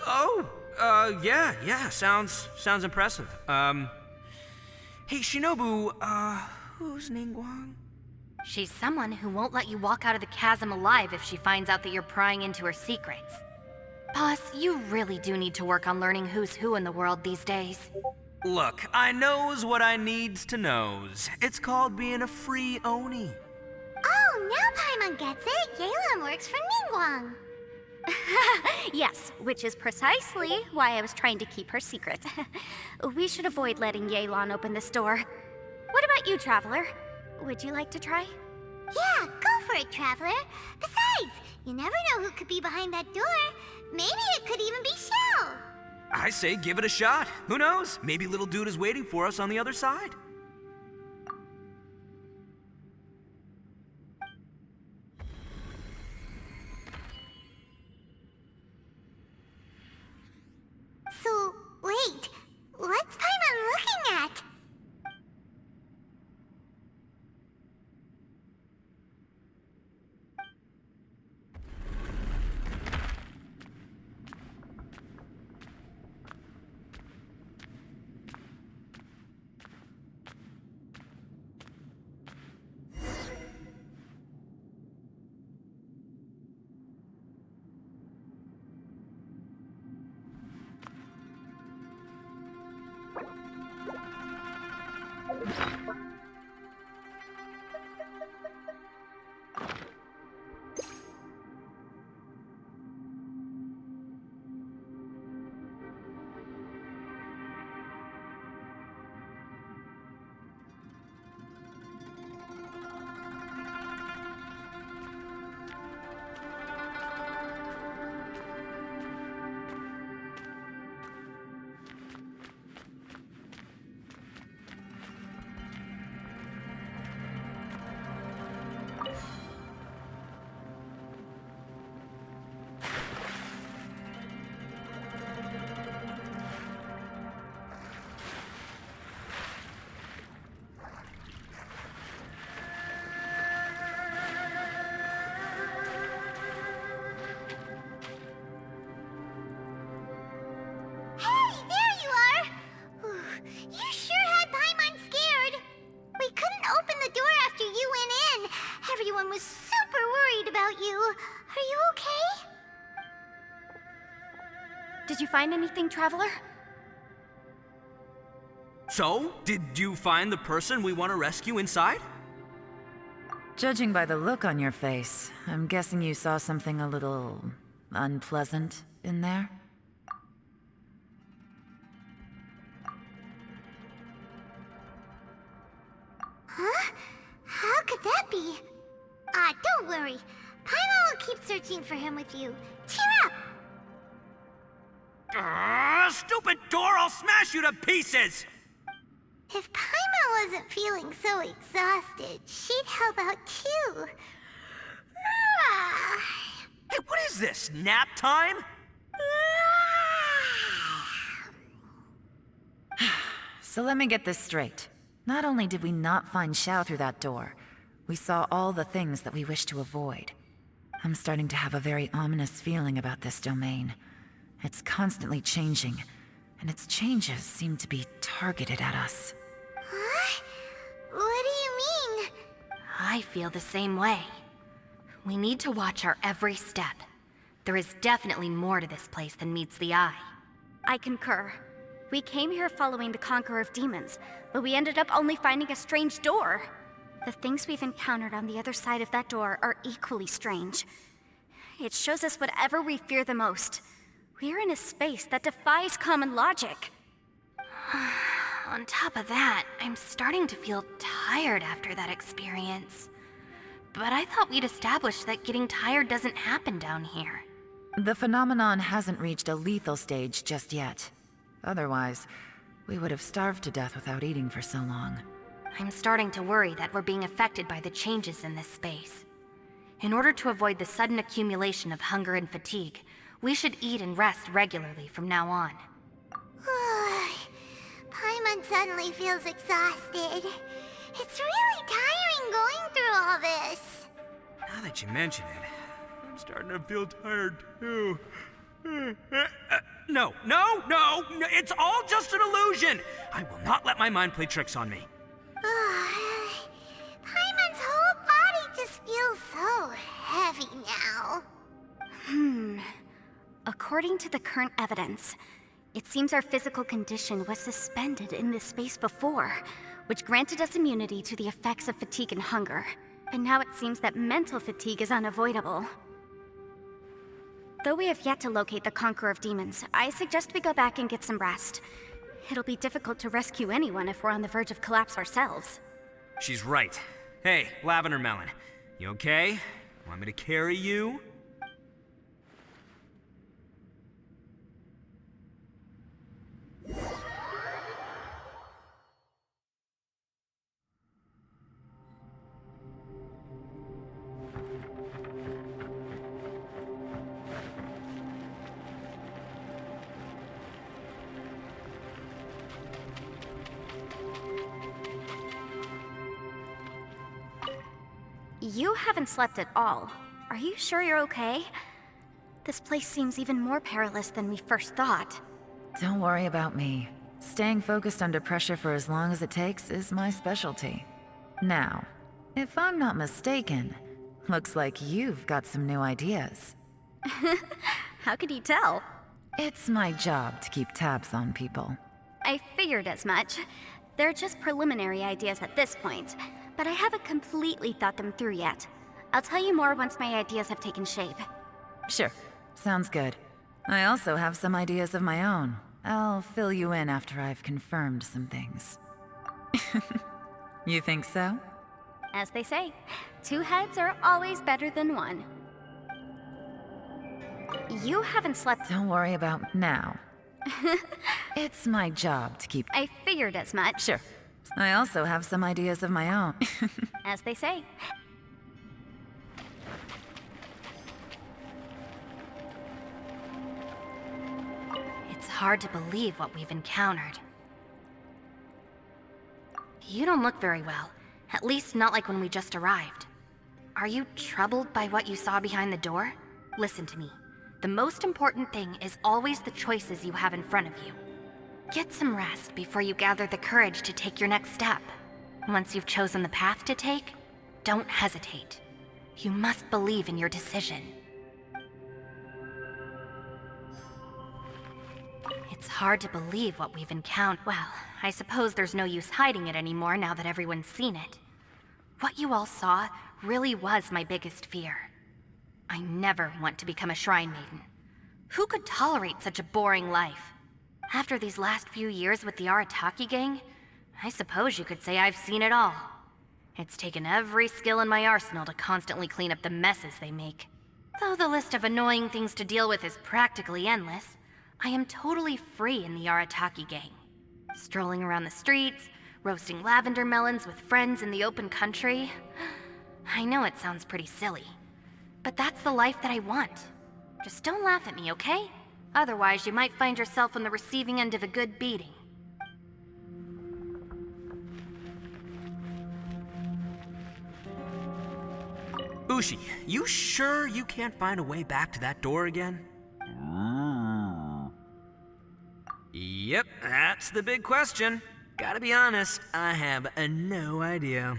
Oh, yeah, sounds impressive. Hey, Shinobu, who's Ningguang? She's someone who won't let you walk out of the chasm alive if she finds out that you're prying into her secrets. Boss, you really do need to work on learning who's who in the world these days. Look, I knows what I needs to knows. It's called being a free Oni. Oh, now Paimon gets it. Yelan works for Ningguang. Yes, which is precisely why I was trying to keep her secret. We should avoid letting Yelan open this door. What about you, Traveler? Would you like to try? Yeah, go for it, Traveler. Besides, you never know who could be behind that door. Maybe it could even be Shell. I say give it a shot. Who knows? Maybe little dude is waiting for us on the other side. So, wait. What's Paimon looking at? Hey, there you are! You sure had Paimon scared. We couldn't open the door after you went in. Everyone was super worried about you. Are you okay? Did you find anything, Traveler? So, did you find the person we want to rescue inside? Judging by the look on your face, I'm guessing you saw something a little unpleasant in there? Huh? How could that be? Don't worry. Paimon will keep searching for him with you. Cheer up! Stupid door! I'll smash you to pieces! If Paimon wasn't feeling so exhausted, she'd help out too. Hey, what is this? Nap time? So let me get this straight. Not only did we not find Xiao through that door, we saw all the things that we wish to avoid. I'm starting to have a very ominous feeling about this domain. It's constantly changing, and its changes seem to be targeted at us. Huh? What do you mean? I feel the same way. We need to watch our every step. There is definitely more to this place than meets the eye. I concur. We came here following the Conqueror of Demons, but we ended up only finding a strange door. The things we've encountered on the other side of that door are equally strange. It shows us whatever we fear the most. We're in a space that defies common logic. On top of that, I'm starting to feel tired after that experience. But I thought we'd established that getting tired doesn't happen down here. The phenomenon hasn't reached a lethal stage just yet. Otherwise, we would have starved to death without eating for so long. I'm starting to worry that we're being affected by the changes in this space. In order to avoid the sudden accumulation of hunger and fatigue, we should eat and rest regularly from now on. Paimon suddenly feels exhausted. It's really tiring going through all this. Now that you mention it, I'm starting to feel tired too. No, it's all just an illusion! I will not let my mind play tricks on me. Paimon's whole body just feels so heavy now. According to the current evidence, it seems our physical condition was suspended in this space before, which granted us immunity to the effects of fatigue and hunger. But now it seems that mental fatigue is unavoidable. Though we have yet to locate the Conqueror of Demons, I suggest we go back and get some rest. It'll be difficult to rescue anyone if we're on the verge of collapse ourselves. She's right. Hey, Lavender Melon, you okay? Want me to carry you? You haven't slept at all. Are you sure you're okay? This place seems even more perilous than we first thought. Don't worry about me. Staying focused under pressure for as long as it takes is my specialty. Now, if I'm not mistaken, looks like you've got some new ideas. How could you tell? It's my job to keep tabs on people. I figured as much. They're just preliminary ideas at this point, but I haven't completely thought them through yet. I'll tell you more once my ideas have taken shape. Sure, sounds good. I also have some ideas of my own. I'll fill you in after I've confirmed some things. You think so? As they say, two heads are always better than one. You haven't slept. Don't worry about now. It's my job to keep. I figured as much. Sure. I also have some ideas of my own. As they say. It's hard to believe what we've encountered. You don't look very well. At least not like when we just arrived. Are you troubled by what you saw behind the door? Listen to me. The most important thing is always the choices you have in front of you. Get some rest before you gather the courage to take your next step. Once you've chosen the path to take, don't hesitate. You must believe in your decision. It's hard to believe what we've encountered. Well, I suppose there's no use hiding it anymore now that everyone's seen it. What you all saw really was my biggest fear. I never want to become a Shrine Maiden. Who could tolerate such a boring life? After these last few years with the Arataki gang, I suppose you could say I've seen it all. It's taken every skill in my arsenal to constantly clean up the messes they make. Though the list of annoying things to deal with is practically endless, I am totally free in the Arataki gang. Strolling around the streets, roasting lavender melons with friends in the open country. I know it sounds pretty silly, but that's the life that I want. Just don't laugh at me, okay? Otherwise, you might find yourself on the receiving end of a good beating. Ushi, you sure you can't find a way back to that door again? Yep, that's the big question. Gotta be honest, I have no idea.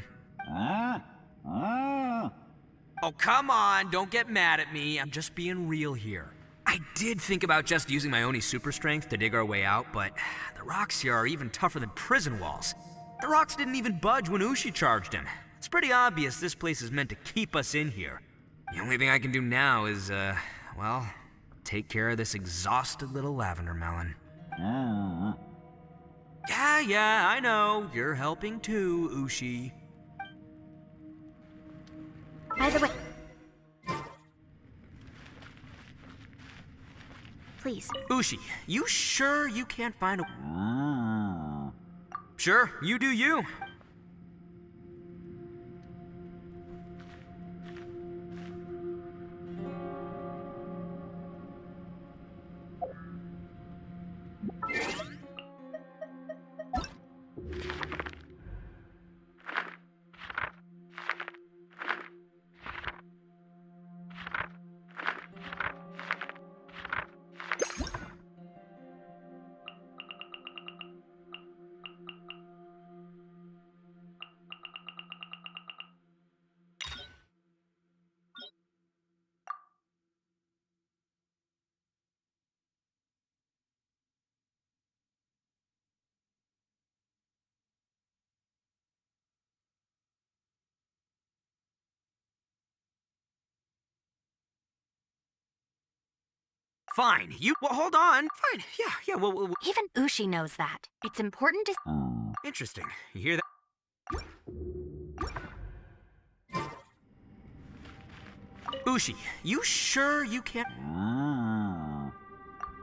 Oh, come on, don't get mad at me. I'm just being real here. I did think about just using my Oni super strength to dig our way out, but the rocks here are even tougher than prison walls. The rocks didn't even budge when Ushi charged him. It's pretty obvious this place is meant to keep us in here. The only thing I can do now is, well, take care of this exhausted little lavender melon. Yeah, I know. You're helping too, Ushi. By the way... Please. Ushi, you sure you can't find a... Sure, you do you. Fine. Well, hold on. Fine. Yeah, well. Even Ushi knows that. It's important to. Interesting. You hear that? Ushi, you sure you can't?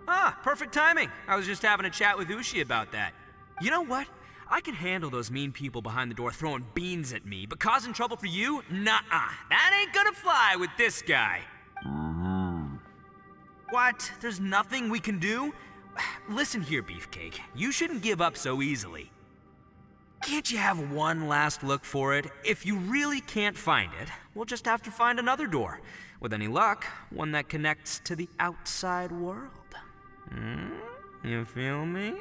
Ah, perfect timing. I was just having a chat with Ushi about that. You know what? I can handle those mean people behind the door throwing beans at me, but causing trouble for you? Nuh-uh. That ain't gonna fly with this guy. What? There's nothing we can do? Listen here, Beefcake. You shouldn't give up so easily. Can't you have one last look for it? If you really can't find it, we'll just have to find another door. With any luck, one that connects to the outside world. You feel me?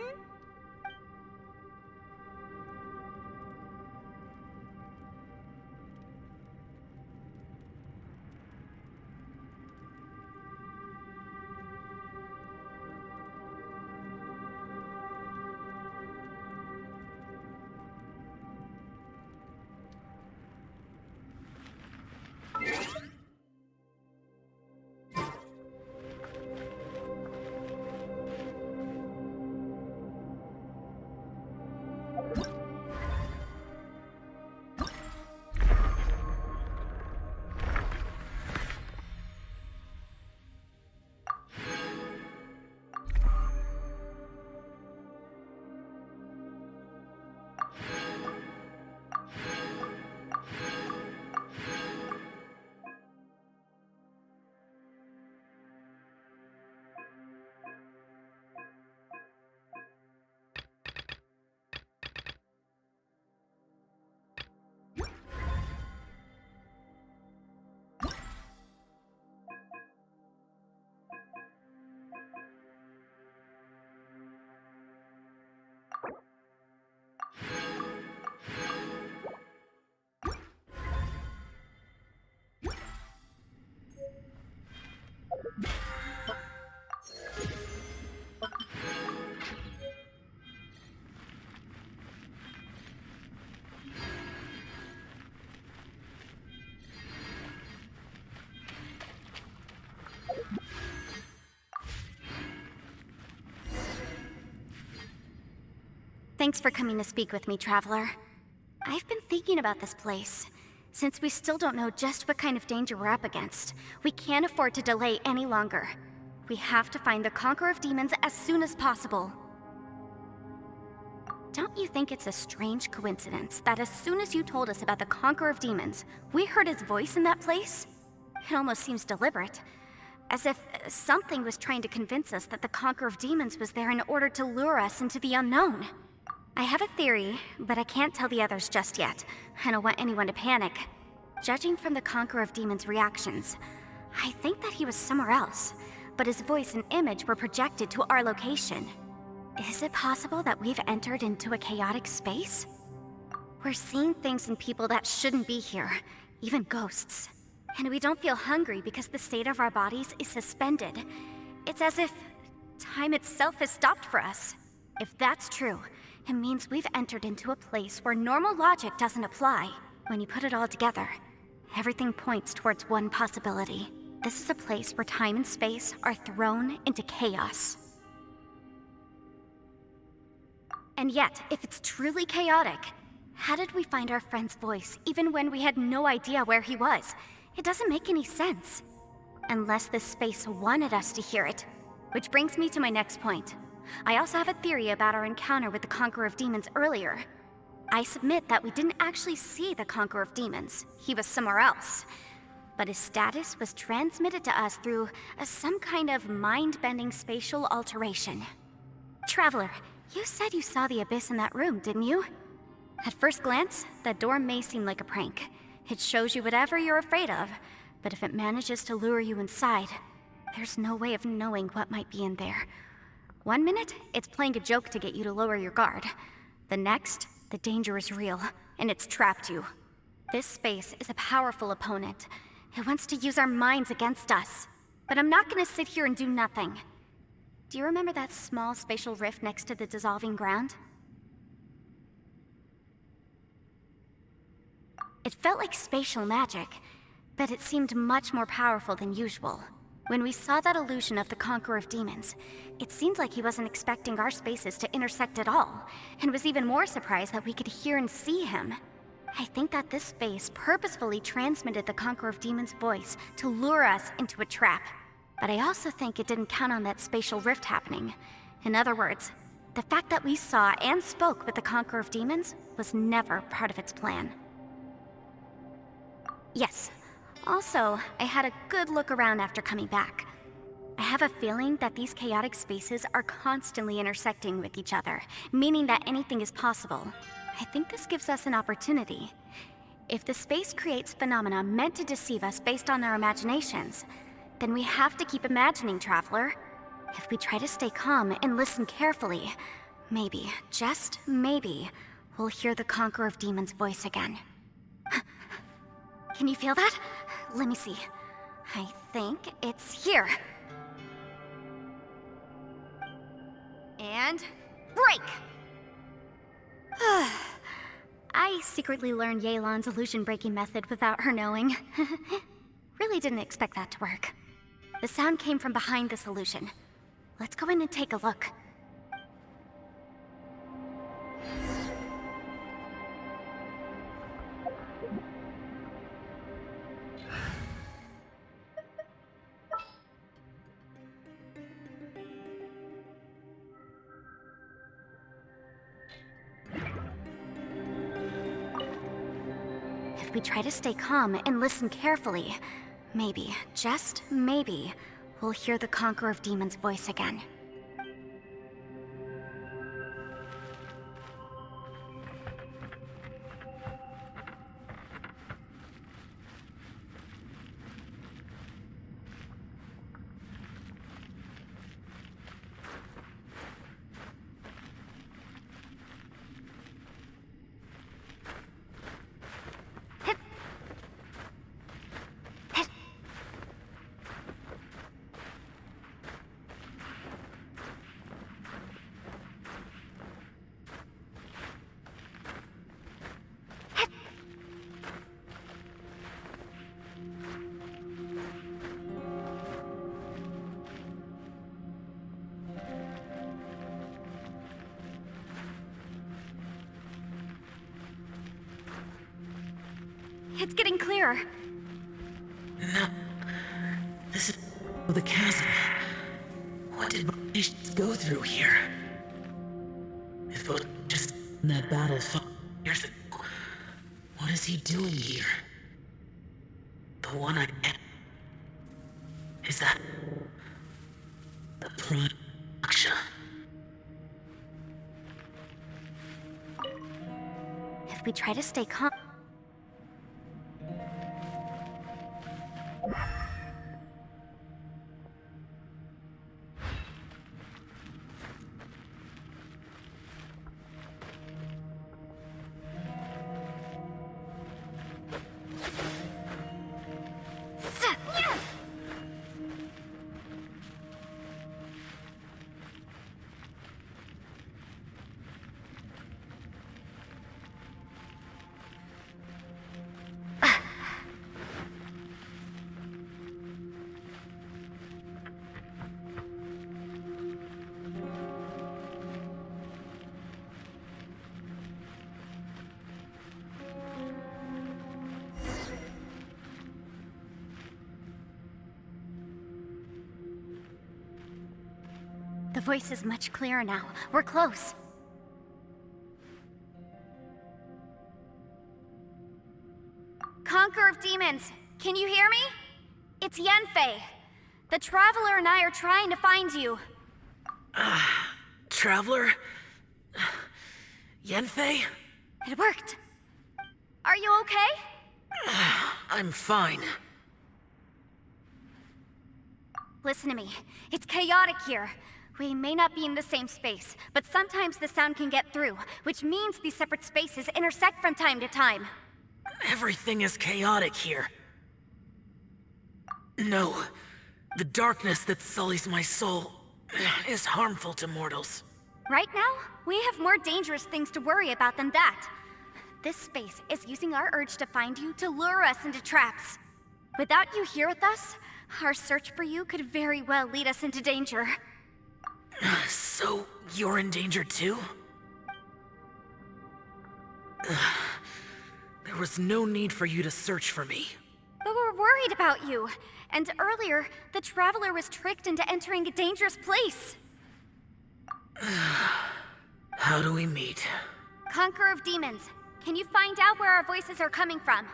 Thanks for coming to speak with me, Traveler. I've been thinking about this place. Since we still don't know just what kind of danger we're up against, we can't afford to delay any longer. We have to find the Conqueror of Demons as soon as possible. Don't you think it's a strange coincidence that as soon as you told us about the Conqueror of Demons, we heard his voice in that place? It almost seems deliberate. As if something was trying to convince us that the Conqueror of Demons was there in order to lure us into the unknown. I have a theory, but I can't tell the others just yet. I don't want anyone to panic. Judging from the Conqueror of Demons' reactions, I think that he was somewhere else, but his voice and image were projected to our location. Is it possible that we've entered into a chaotic space? We're seeing things and people that shouldn't be here, even ghosts. And we don't feel hungry because the state of our bodies is suspended. It's as if time itself has stopped for us. If that's true, it means we've entered into a place where normal logic doesn't apply. When you put it all together, everything points towards one possibility. This is a place where time and space are thrown into chaos. And yet, if it's truly chaotic, how did we find our friend's voice even when we had no idea where he was? It doesn't make any sense. Unless this space wanted us to hear it. Which brings me to my next point. I also have a theory about our encounter with the Conqueror of Demons earlier. I submit that we didn't actually see the Conqueror of Demons. He was somewhere else. But his status was transmitted to us through some kind of mind-bending spatial alteration. Traveler, you said you saw the abyss in that room, didn't you? At first glance, that door may seem like a prank. It shows you whatever you're afraid of, but if it manages to lure you inside, there's no way of knowing what might be in there. 1 minute, it's playing a joke to get you to lower your guard. The next, the danger is real, and it's trapped you. This space is a powerful opponent. It wants to use our minds against us. But I'm not gonna sit here and do nothing. Do you remember that small spatial rift next to the dissolving ground? It felt like spatial magic, but it seemed much more powerful than usual. When we saw that illusion of the Conqueror of Demons, it seemed like he wasn't expecting our spaces to intersect at all, and was even more surprised that we could hear and see him. I think that this space purposefully transmitted the Conqueror of Demons' voice to lure us into a trap. But I also think it didn't count on that spatial rift happening. In other words, the fact that we saw and spoke with the Conqueror of Demons was never part of its plan. Yes. Also, I had a good look around after coming back. I have a feeling that these chaotic spaces are constantly intersecting with each other, meaning that anything is possible. I think this gives us an opportunity. If the space creates phenomena meant to deceive us based on our imaginations, then we have to keep imagining, Traveler. If we try to stay calm and listen carefully, maybe, just maybe, we'll hear the Conqueror of Demons' voice again. Can you feel that? Let me see. I think it's here. And break! I secretly learned Yelan's illusion-breaking method without her knowing. Really didn't expect that to work. The sound came from behind this illusion. Let's go in and take a look. If we try to stay calm and listen carefully, maybe, just maybe, we'll hear the Conqueror of Demons' voice again. It's getting clearer. No. This is the chasm. What did Maurice go through here? If it was just in that battle 5 years ago, what is he doing here? The one I met. Is that the Prime Aksha? If we try to stay calm... The voice is much clearer now. We're close. Conqueror of Demons, can you hear me? It's Yanfei. The Traveler and I are trying to find you. Traveler? Yanfei? It worked. Are you okay? I'm fine. Listen to me. It's chaotic here. We may not be in the same space, but sometimes the sound can get through, which means these separate spaces intersect from time to time. Everything is chaotic here. No. The darkness that sullies my soul is harmful to mortals. Right now, we have more dangerous things to worry about than that. This space is using our urge to find you to lure us into traps. Without you here with us, Our search for you could very well lead us into danger. So, you're in danger too? There was no need for you to search for me. But we're worried about you. And earlier, the Traveler was tricked into entering a dangerous place. How do we meet? Conqueror of Demons, can you find out where our voices are coming from?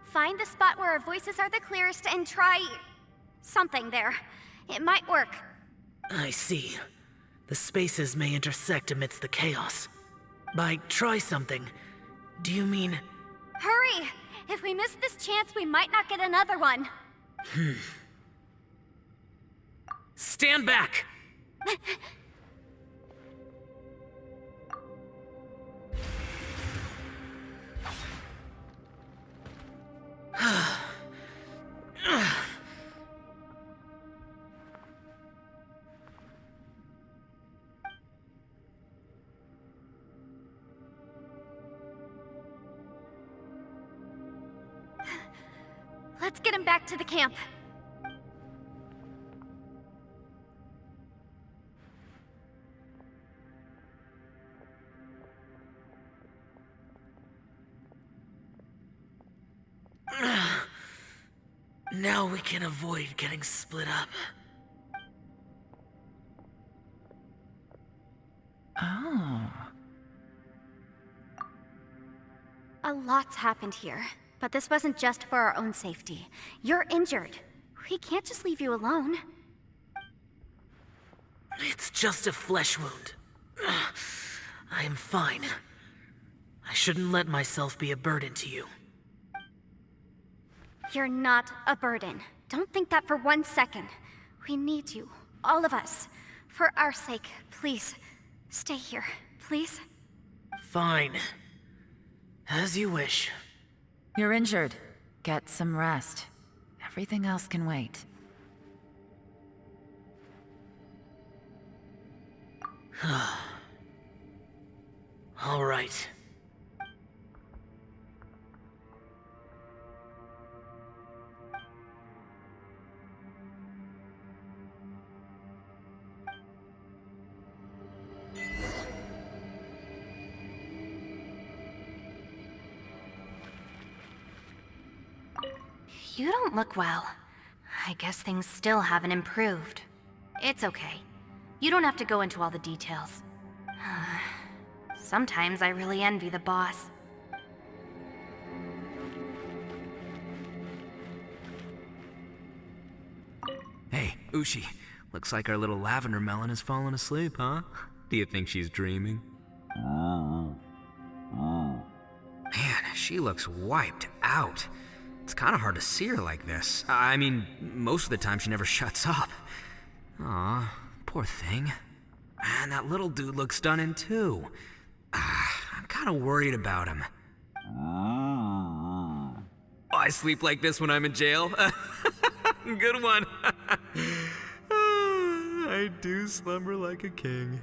Find the spot where our voices are the clearest and try... something there. It might work. I see. The spaces may intersect amidst the chaos. By try something, do you mean... Hurry! If we miss this chance, we might not get another one. Stand back! Let's get him back to the camp. Now we can avoid getting split up. Oh. A lot's happened here, but this wasn't just for our own safety. You're injured. We can't just leave you alone. It's just a flesh wound. I am fine. I shouldn't let myself be a burden to you. You're not a burden. Don't think that for 1 second. We need you, all of us. For our sake, please, stay here, please. Fine. As you wish. You're injured. Get some rest. Everything else can wait. All right. You don't look well. I guess things still haven't improved. It's okay. You don't have to go into all the details. Sometimes I really envy the boss. Hey, Ushi. Looks like our little lavender melon has fallen asleep, huh? Do you think she's dreaming? Man, she looks wiped out. It's kind of hard to see her like this. I mean, most of the time she never shuts up. Aw, poor thing. Man, that little dude looks stunning too. I'm kind of worried about him. Oh, I sleep like this when I'm in jail? Good one. I do slumber like a king.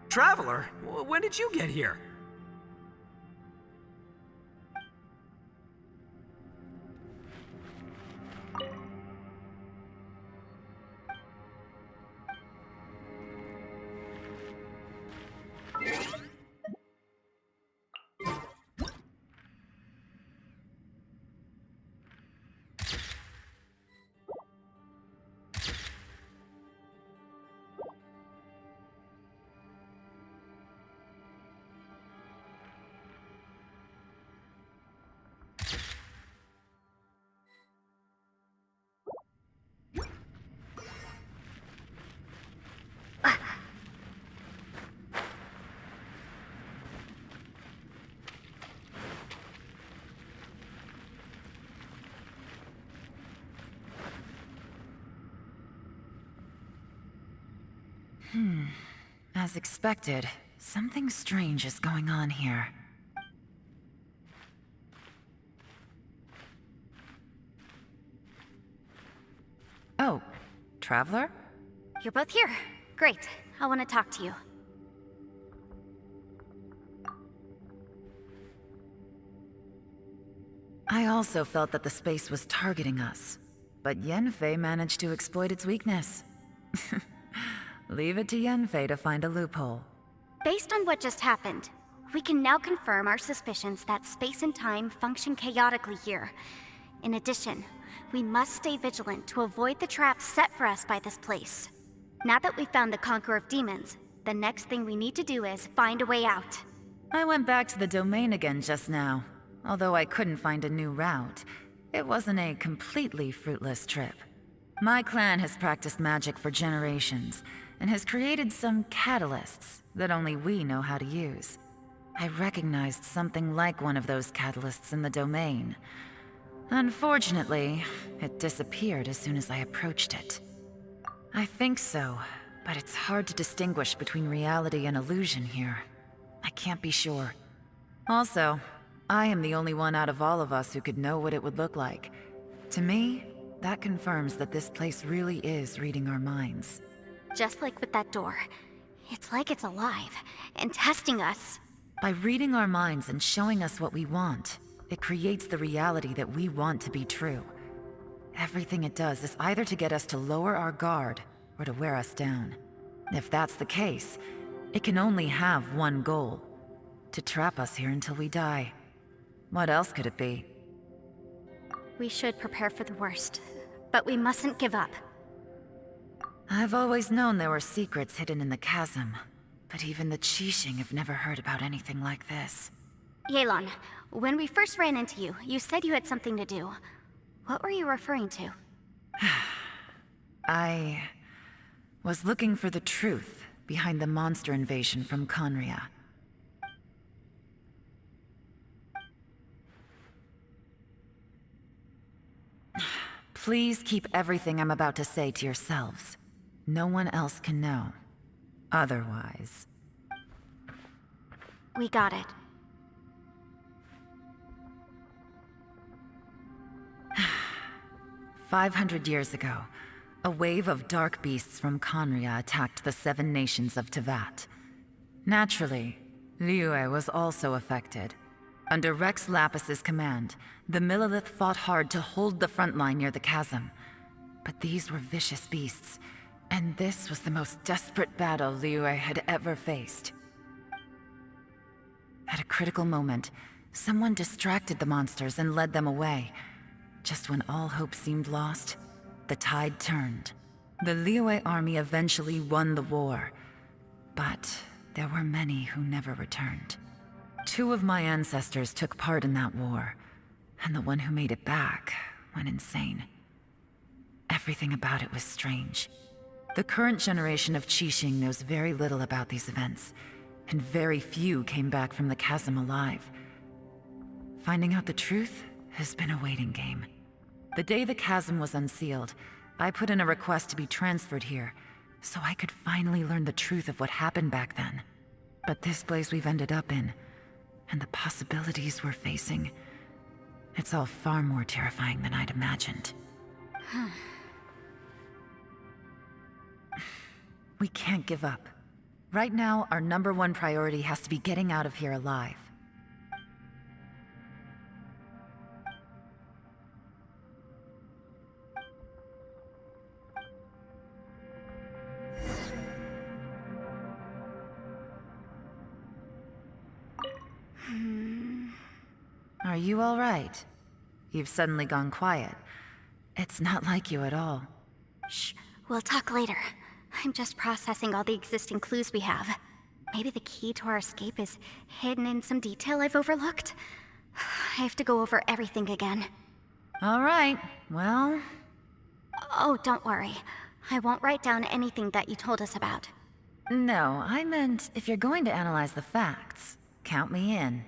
Traveler, when did you get here? As expected, something strange is going on here. Oh, Traveler? You're both here. Great. I want to talk to you. I also felt that the space was targeting us. but Yanfei managed to exploit its weakness. Leave it to Yanfei to find a loophole. Based on what just happened, we can now confirm our suspicions that space and time function chaotically here. In addition, we must stay vigilant to avoid the traps set for us by this place. Now that we've found the Conqueror of Demons, the next thing we need to do is find a way out. I went back to the domain again just now. Although I couldn't find a new route, it wasn't a completely fruitless trip. My clan has practiced magic for generations, and has created some catalysts that only we know how to use. I recognized something like one of those catalysts in the domain. Unfortunately, it disappeared as soon as I approached it. I think so, but it's hard to distinguish between reality and illusion here. I can't be sure. Also, I am the only one out of all of us who could know what it would look like. To me, that confirms that this place really is reading our minds. Just like with that door. It's like it's alive and testing us. By reading our minds and showing us what we want, it creates the reality that we want to be true. Everything it does is either to get us to lower our guard or to wear us down. If that's the case, it can only have one goal: to trap us here until we die. What else could it be? We should prepare for the worst, but we mustn't give up. I've always known there were secrets hidden in the chasm, but even the Qixing have never heard about anything like this. Yelan, when we first ran into you, you said you had something to do. What were you referring to? I was looking for the truth behind the monster invasion from Conria. Please keep everything I'm about to say to yourselves. No one else can know. Otherwise... We got it. 500 years ago, a wave of dark beasts from Conria attacked the 7 nations of Teyvat. Naturally, Liyue was also affected. Under Rex Lapis's command, the Millelith fought hard to hold the front line near the chasm. But these were vicious beasts, and this was the most desperate battle Liyue had ever faced. At a critical moment, someone distracted the monsters and led them away. Just when all hope seemed lost, the tide turned. The Liyue army eventually won the war, but there were many who never returned. 2 of my ancestors took part in that war, and the one who made it back went insane. Everything about it was strange. The current generation of Qixing knows very little about these events, and very few came back from the chasm alive. Finding out the truth has been a waiting game. The day the chasm was unsealed, I put in a request to be transferred here, so I could finally learn the truth of what happened back then. But this place we've ended up in, and the possibilities we're facing, it's all far more terrifying than I'd imagined. We can't give up. Right now, our #1 priority has to be getting out of here alive. Are you all right? You've suddenly gone quiet. It's not like you at all. Shh, we'll talk later. I'm just processing all the existing clues we have. Maybe the key to our escape is hidden in some detail I've overlooked. I have to go over everything again. All right, well... Oh, don't worry. I won't write down anything that you told us about. No, I meant if you're going to analyze the facts, count me in.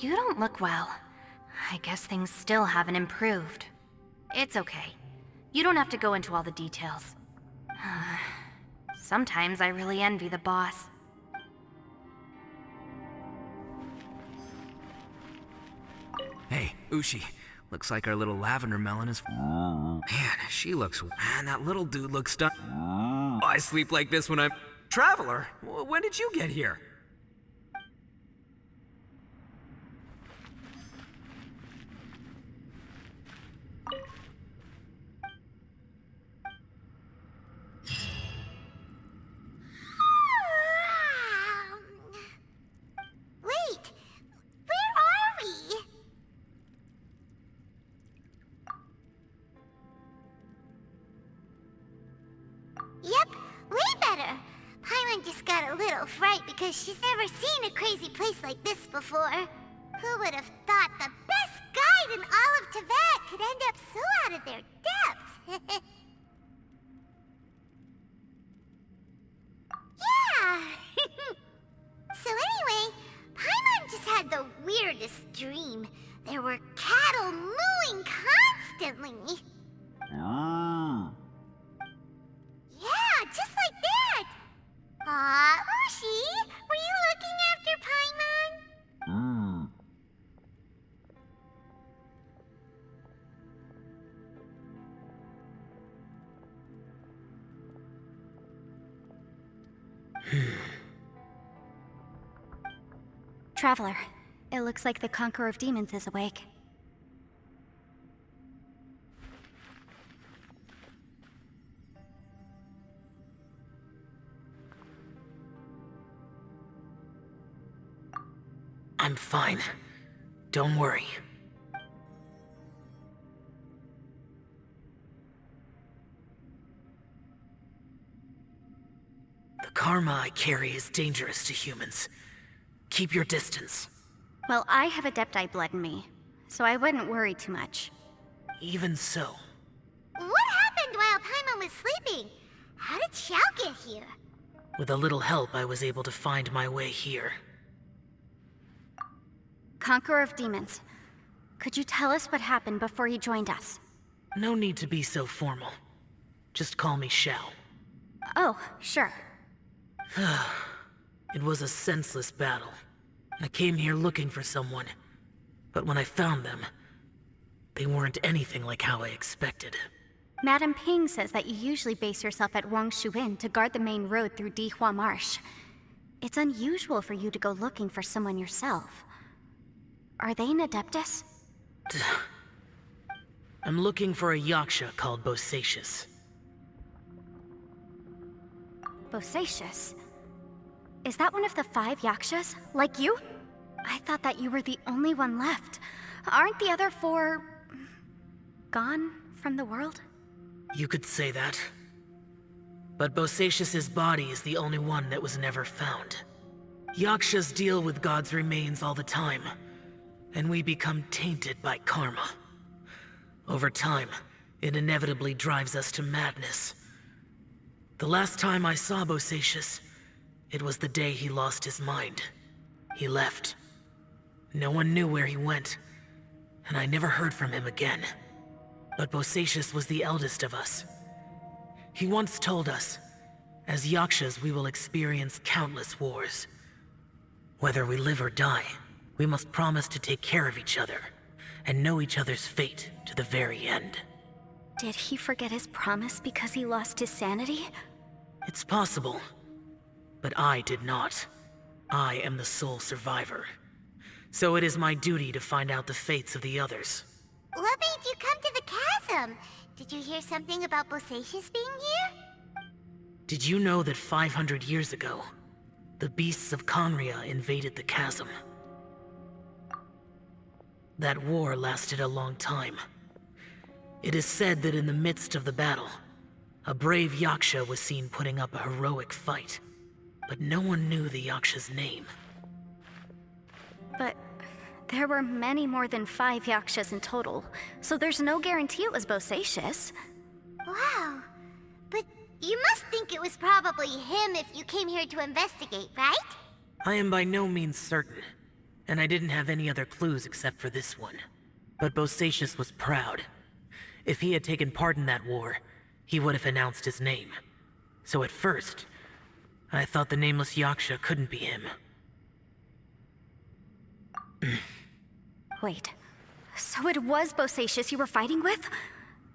You don't look well. I guess things still haven't improved. It's okay. You don't have to go into all the details. Sometimes I really envy the boss. Hey, Ushi. Looks like our little lavender melon is... Man, she looks... Man, that little dude looks done. Oh, I sleep like this when I'm... Traveler, when did you get here? Wait, where are we? Yep, way better. Paimon just got a little fright because she's never seen a crazy place like this before. Who would have thought the best guide in all of Teyvat could end up so out of their depth? Yeah! So anyway, Paimon just had the weirdest dream. There were cattle mooing constantly. Yeah, just like that. Aw, Ushi, were you looking after Paimon? Traveler, it looks like the Conqueror of Demons is awake. I'm fine. Don't worry. The karma I carry is dangerous to humans. Keep your distance. Well, I have Adepti blood in me, so I wouldn't worry too much. Even so, What happened while Paimon was sleeping? How did Xiao get here? with a little help, I was able to find my way here. Conqueror of Demons, could you tell us what happened before you joined us? No need to be so formal. Just call me Xiao. Oh, sure. It was a senseless battle. I came here looking for someone, but when I found them, they weren't anything like how I expected. Madame Ping says that you usually base yourself at Wangshu Inn to guard the main road through Dihua Marsh. It's unusual for you to go looking for someone yourself. Are they an Adeptus? I'm looking for a Yaksha called Bosacius. Bosacius? Is that one of the 5 Yakshas? Like you? I thought that you were the only one left. Aren't the other 4... gone from the world? You could say that. But Bosacius's body is the only one that was never found. Yakshas deal with God's remains all the time, and we become tainted by karma. Over time, it inevitably drives us to madness. The last time I saw Bosacius, it was the day he lost his mind. He left. No one knew where he went, and I never heard from him again. But Bosacius was the eldest of us. He once told us, as Yakshas we will experience countless wars. Whether we live or die, we must promise to take care of each other, and know each other's fate to the very end. Did he forget his promise because he lost his sanity? It's possible, but I did not. I am the sole survivor. So it is my duty to find out the fates of the others. What made you come to the chasm? Did you hear something about Bosacius being here? Did you know that 500 years ago, the beasts of Conria invaded the chasm? That war lasted a long time. It is said that in the midst of the battle, a brave Yaksha was seen putting up a heroic fight, but no one knew the Yaksha's name. But there were many more than 5 Yakshas in total, so there's no guarantee it was Bosacius. Wow. But you must think it was probably him if you came here to investigate, right? I am by no means certain, and I didn't have any other clues except for this one. But Bosacius was proud. If he had taken part in that war, he would have announced his name. So at first, I thought the nameless Yaksha couldn't be him. Wait, so it was Bosacius you were fighting with?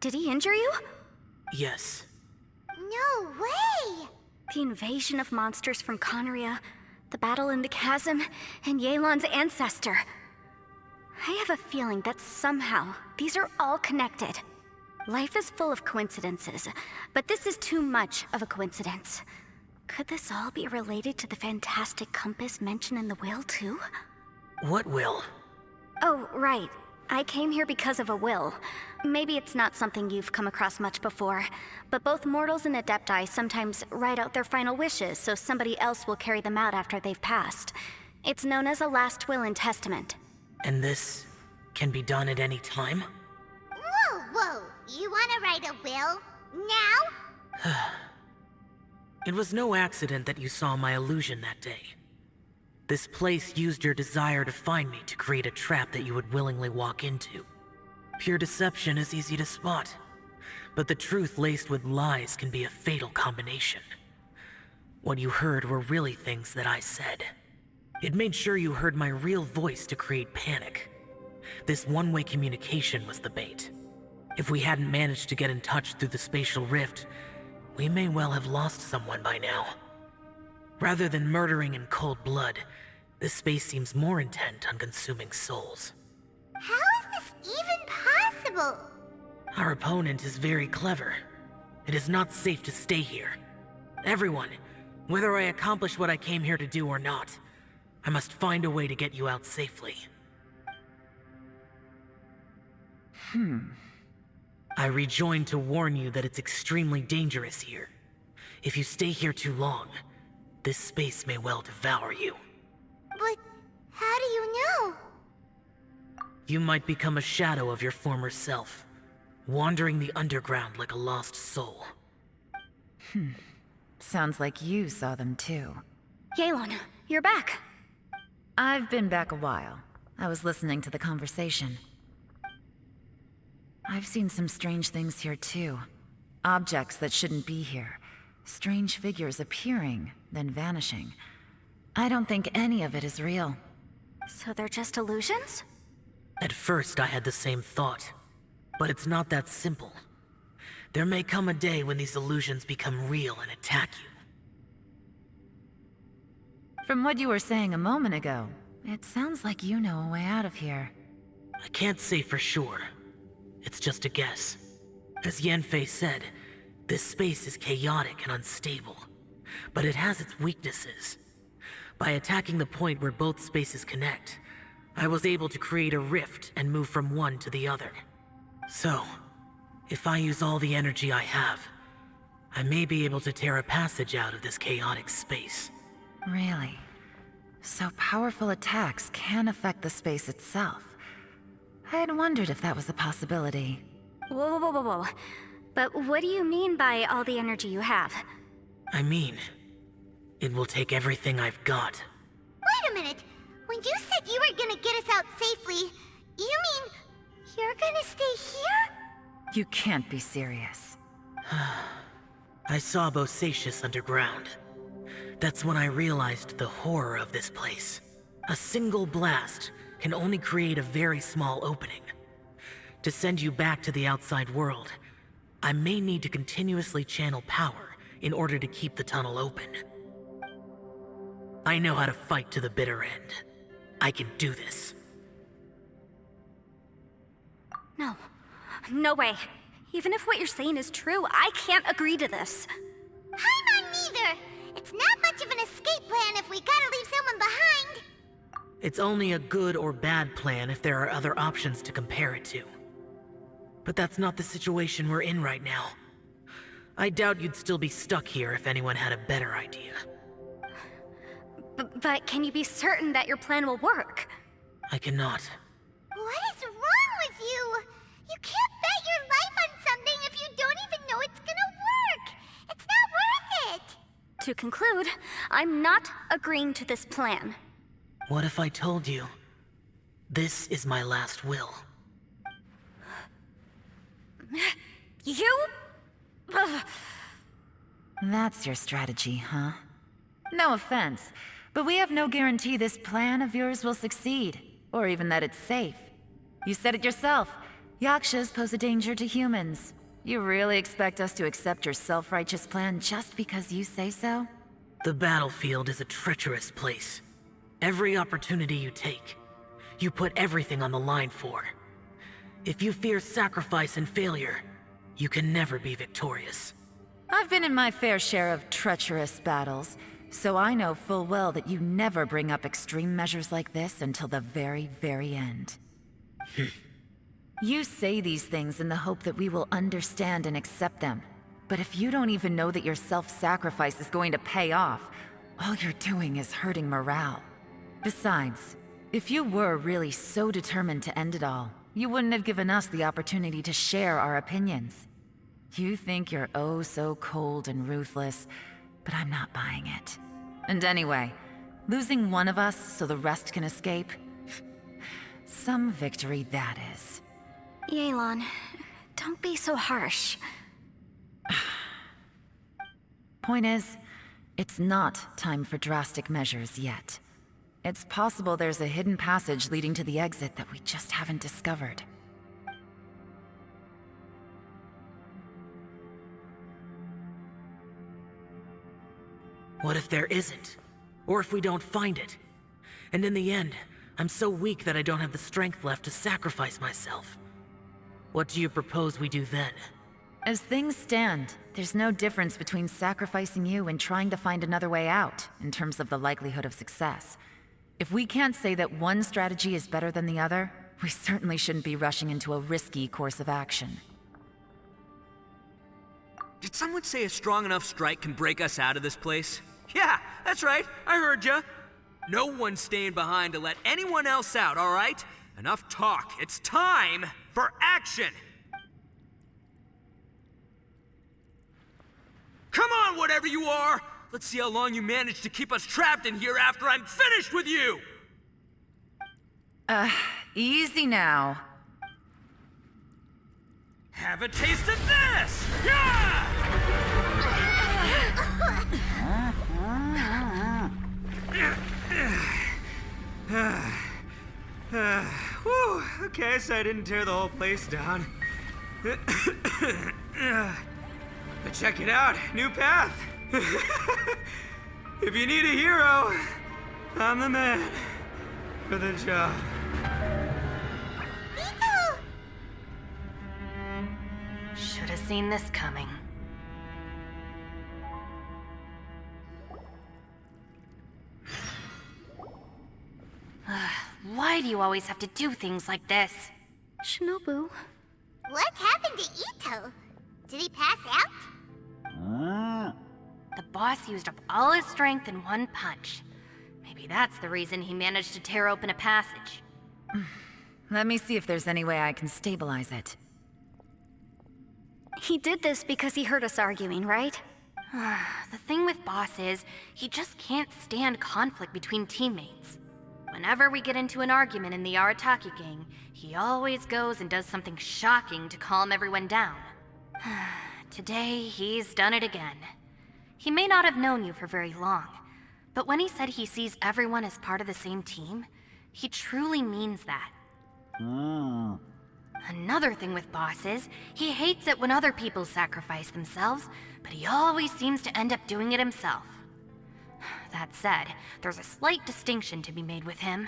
Did he injure you? Yes. No way! The invasion of monsters from Conria, the battle in the chasm, and Yelan's ancestor. I have a feeling that somehow these are all connected. Life is full of coincidences, but this is too much of a coincidence. Could this all be related to the fantastic compass mentioned in the will, too? What will? Oh, right. I came here because of a will. Maybe it's not something you've come across much before, but both mortals and adepti sometimes write out their final wishes so somebody else will carry them out after they've passed. It's known as a last will and testament. And this can be done at any time? Whoa, whoa! You wanna write a will? Now? It was no accident that you saw my illusion that day. This place used your desire to find me to create a trap that you would willingly walk into. Pure deception is easy to spot, but the truth laced with lies can be a fatal combination. What you heard were really things that I said. It made sure you heard my real voice to create panic. This one-way communication was the bait. If we hadn't managed to get in touch through the spatial rift, we may well have lost someone by now. Rather than murdering in cold blood, this space seems more intent on consuming souls. How is this even possible? Our opponent is very clever. It is not safe to stay here. Everyone, whether I accomplish what I came here to do or not, I must find a way to get you out safely. I rejoined to warn you that it's extremely dangerous here. If you stay here too long, this space may well devour you. But how do you know? You might become a shadow of your former self, wandering the underground like a lost soul. Sounds like you saw them too. Yelan, you're back. I've been back a while. I was listening to the conversation. I've seen some strange things here too. Objects that shouldn't be here. Strange figures appearing, then vanishing. I don't think any of it is real. So they're just illusions? At first, I had the same thought. But it's not that simple. There may come a day when these illusions become real and attack you. From what you were saying a moment ago, it sounds like you know a way out of here. I can't say for sure. It's just a guess. As Yanfei said, this space is chaotic and unstable, but it has its weaknesses. By attacking the point where both spaces connect, I was able to create a rift and move from one to the other. So, if I use all the energy I have, I may be able to tear a passage out of this chaotic space. Really? So powerful attacks can affect the space itself. I had wondered if that was a possibility. Whoa, whoa, whoa, whoa. But what do you mean by all the energy you have? I mean, it will take everything I've got. Wait a minute. When you said you were gonna get us out safely, you mean you're gonna stay here? You can't be serious. I saw Bosacius underground. That's when I realized the horror of this place. A single blast can only create a very small opening. To send you back to the outside world, I may need to continuously channel power in order to keep the tunnel open. I know how to fight to the bitter end. I can do this. No. No way. Even if what you're saying is true, I can't agree to this. I'm neither. It's not much of an escape plan if we gotta leave someone behind. It's only a good or bad plan if there are other options to compare it to. But that's not the situation we're in right now. I doubt you'd still be stuck here if anyone had a better idea. But can you be certain that your plan will work? I cannot. What is wrong with you? You can't bet your life on something if you don't even know it's gonna work. It's not worth it. To conclude, I'm not agreeing to this plan. What if I told you, this is my last will? You? Ugh. That's your strategy, huh? No offense, but we have no guarantee this plan of yours will succeed, or even that it's safe. You said it yourself. Yakshas pose a danger to humans. You really expect us to accept your self-righteous plan just because you say so? The battlefield is a treacherous place. Every opportunity you take, you put everything on the line for. If you fear sacrifice and failure, you can never be victorious. I've been in my fair share of treacherous battles, so I know full well that you never bring up extreme measures like this until the very, very end. You say these things in the hope that we will understand and accept them. But if you don't even know that your self-sacrifice is going to pay off, all you're doing is hurting morale. Besides, if you were really so determined to end it all, you wouldn't have given us the opportunity to share our opinions. You think you're oh so cold and ruthless, but I'm not buying it. And anyway, losing one of us so the rest can escape? Some victory that is. Yelan, don't be so harsh. Point is, it's not time for drastic measures yet. It's possible there's a hidden passage leading to the exit that we just haven't discovered. What if there isn't? Or if we don't find it? And in the end, I'm so weak that I don't have the strength left to sacrifice myself. What do you propose we do then? As things stand, there's no difference between sacrificing you and trying to find another way out, in terms of the likelihood of success. If we can't say that one strategy is better than the other, we certainly shouldn't be rushing into a risky course of action. Did someone say a strong enough strike can break us out of this place? Yeah, that's right. I heard ya. No one's staying behind to let anyone else out, all right? Enough talk. It's time for action! Come on, whatever you are! Let's see how long you manage to keep us trapped in here after I'm finished with you! Easy now. Have a taste of this! Yeah! Whew, okay, so I didn't tear the whole place down. But check it out, new path. If you need a hero, I'm the man for the job. Ito! Should have seen this coming. Why do you always have to do things like this? Shinobu, What happened to Ito? Did he pass out? The boss used up all his strength in one punch. Maybe that's the reason he managed to tear open a passage. Let me see if there's any way I can stabilize it. he did this because he heard us arguing, right? The thing with Boss is, he just can't stand conflict between teammates. Whenever we get into an argument in the Arataki gang, he always goes and does something shocking to calm everyone down. Today, he's done it again. He may not have known you for very long, but when he said he sees everyone as part of the same team, he truly means that. Another thing with Boss is, he hates it when other people sacrifice themselves, but he always seems to end up doing it himself. That said, there's a slight distinction to be made with him.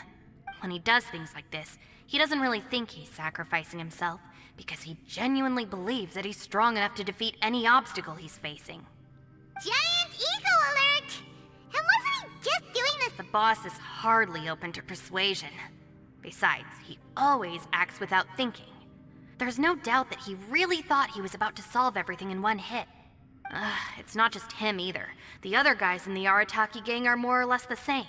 When he does things like this, he doesn't really think he's sacrificing himself, because he genuinely believes that he's strong enough to defeat any obstacle he's facing. Giant ego alert! And wasn't he just doing this? The boss is hardly open to persuasion. Besides, he always acts without thinking. There's no doubt that he really thought he was about to solve everything in one hit. It's not just him either. The other guys in the Arataki gang are more or less the same.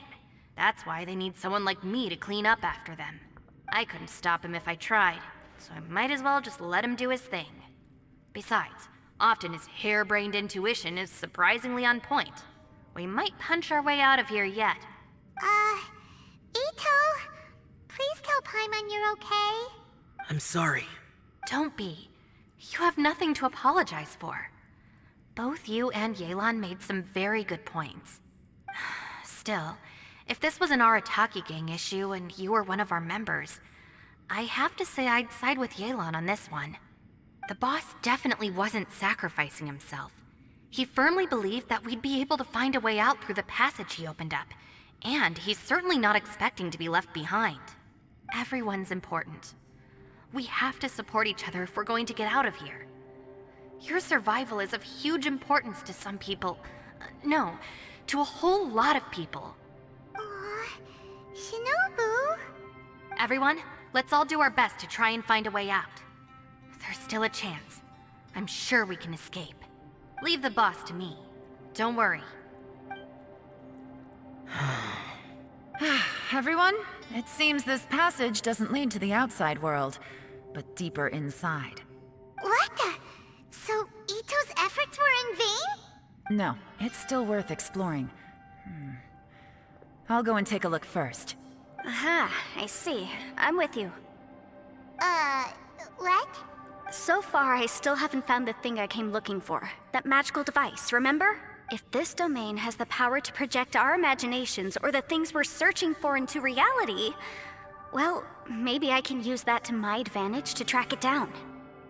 That's why they need someone like me to clean up after them. I couldn't stop him if I tried, so I might as well just let him do his thing. Besides, often his harebrained intuition is surprisingly on point. We might punch our way out of here yet. Ito Paimon you're okay? I'm sorry. Don't be. You have nothing to apologize for. Both you and Yelan made some very good points. Still, if this was an Arataki gang issue and you were one of our members, I have to say I'd side with Yelan on this one. The boss definitely wasn't sacrificing himself. He firmly believed that we'd be able to find a way out through the passage he opened up, and he's certainly not expecting to be left behind. Everyone's important. We have to support each other if we're going to get out of here. Your survival is of huge importance to some people. No, to a whole lot of people. Aw, Shinobu. Everyone, let's all do our best to try and find a way out. There's still a chance. I'm sure we can escape. Leave the boss to me. Don't worry. Everyone, it seems this passage doesn't lead to the outside world, but deeper inside. What the? So Ito's efforts were in vain? No, it's still worth exploring. I'll go and take a look first. Aha, I see. I'm with you. What? So far, I still haven't found the thing I came looking for. That magical device, remember? If this domain has the power to project our imaginations or the things we're searching for into reality, well, maybe I can use that to my advantage to track it down.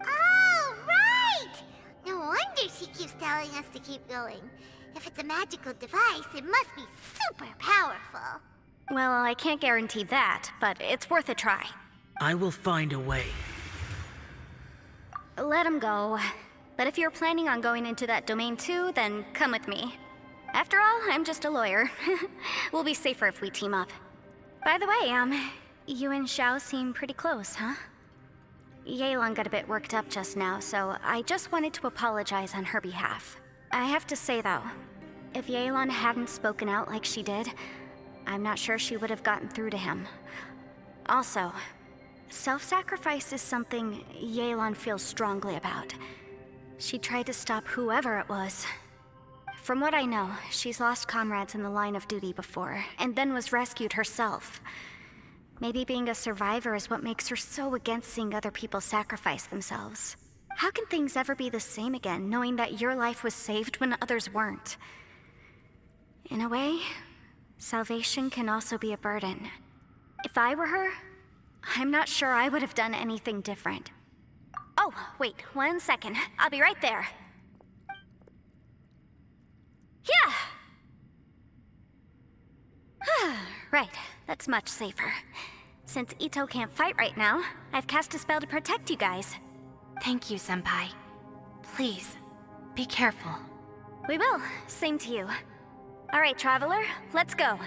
Oh, right! No wonder she keeps telling us to keep going. If it's a magical device, it must be super powerful. Well, I can't guarantee that, but it's worth a try. I will find a way. Let him go. But if you're planning on going into that domain too, then come with me. After all, I'm just a lawyer. We'll be safer if we team up. By the way, you and Xiao seem pretty close, huh? Yelan got a bit worked up just now, so I just wanted to apologize on her behalf. I have to say though, if Yelan hadn't spoken out like she did, I'm not sure she would have gotten through to him. Also, self-sacrifice is something Yelan feels strongly about. She tried to stop whoever it was. From what I know, she's lost comrades in the line of duty before, and then was rescued herself. Maybe being a survivor is what makes her so against seeing other people sacrifice themselves. How can things ever be the same again, knowing that your life was saved when others weren't? In a way, salvation can also be a burden. If I were her, I'm not sure I would have done anything different. Oh, wait, 1 second. I'll be right there. Yeah! Right, that's much safer. Since Ito can't fight right now, I've cast a spell to protect you guys. Thank you, Senpai. Please, be careful. We will. Same to you. All right, Traveler, let's go.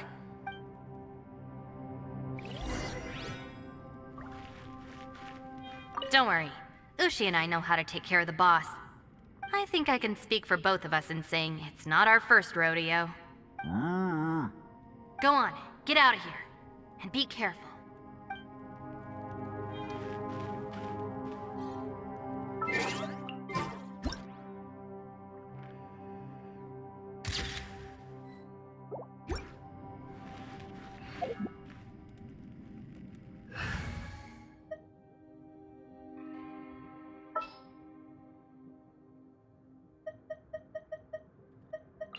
Don't worry. Ushi and I know how to take care of the boss. I think I can speak for both of us in saying it's not our first rodeo. Go on, get out of here. And be careful.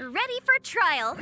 Ready for trial.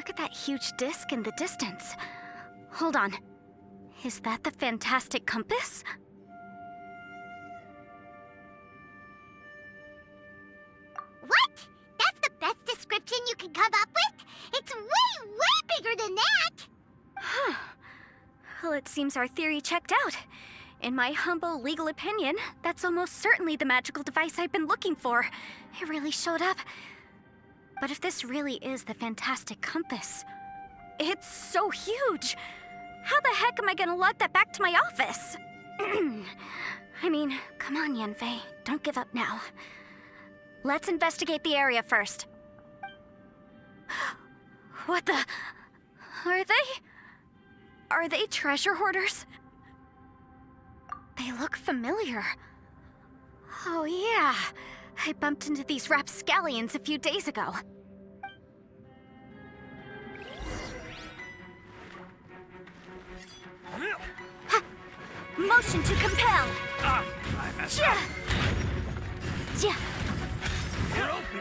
Look at that huge disc in the distance. Hold on. Is that the fantastic compass? What? That's the best description you can come up with? It's way, way bigger than that! Well, it seems our theory checked out. In my humble legal opinion, that's almost certainly the magical device I've been looking for. It really showed up. But if this really is the fantastic compass, it's so huge! How the heck am I gonna lug that back to my office? I mean, come on, Yanfei. Don't give up now. Let's investigate the area first. What the... Are they treasure hoarders? They look familiar. Oh yeah, I bumped into these rapscallions a few days ago. Ha! Motion to compel! I messed up. Ja! You're open.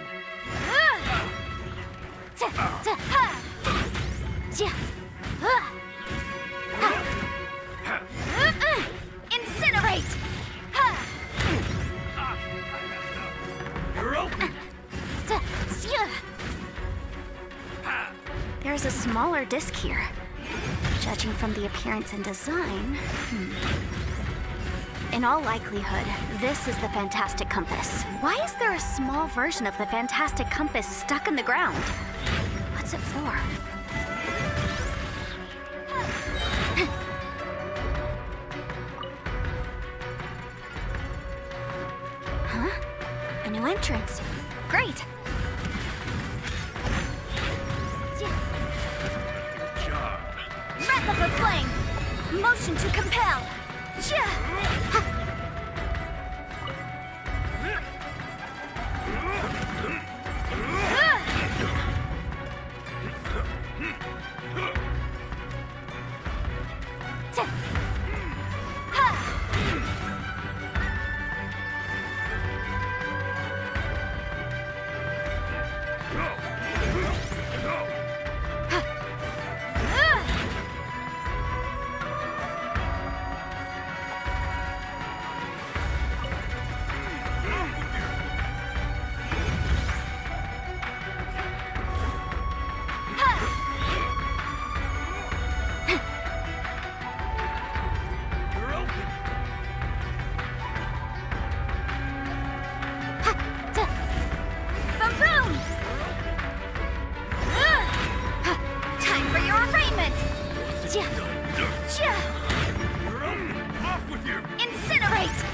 Incinerate! You're open. There's a smaller disc here. Judging from the appearance and design... In all likelihood, this is the Fantastic Compass. Why is there a small version of the Fantastic Compass stuck in the ground? What's it for? Huh? A new entrance. Great! Wrap up a flame! Motion to compel! Off with you. Incinerate!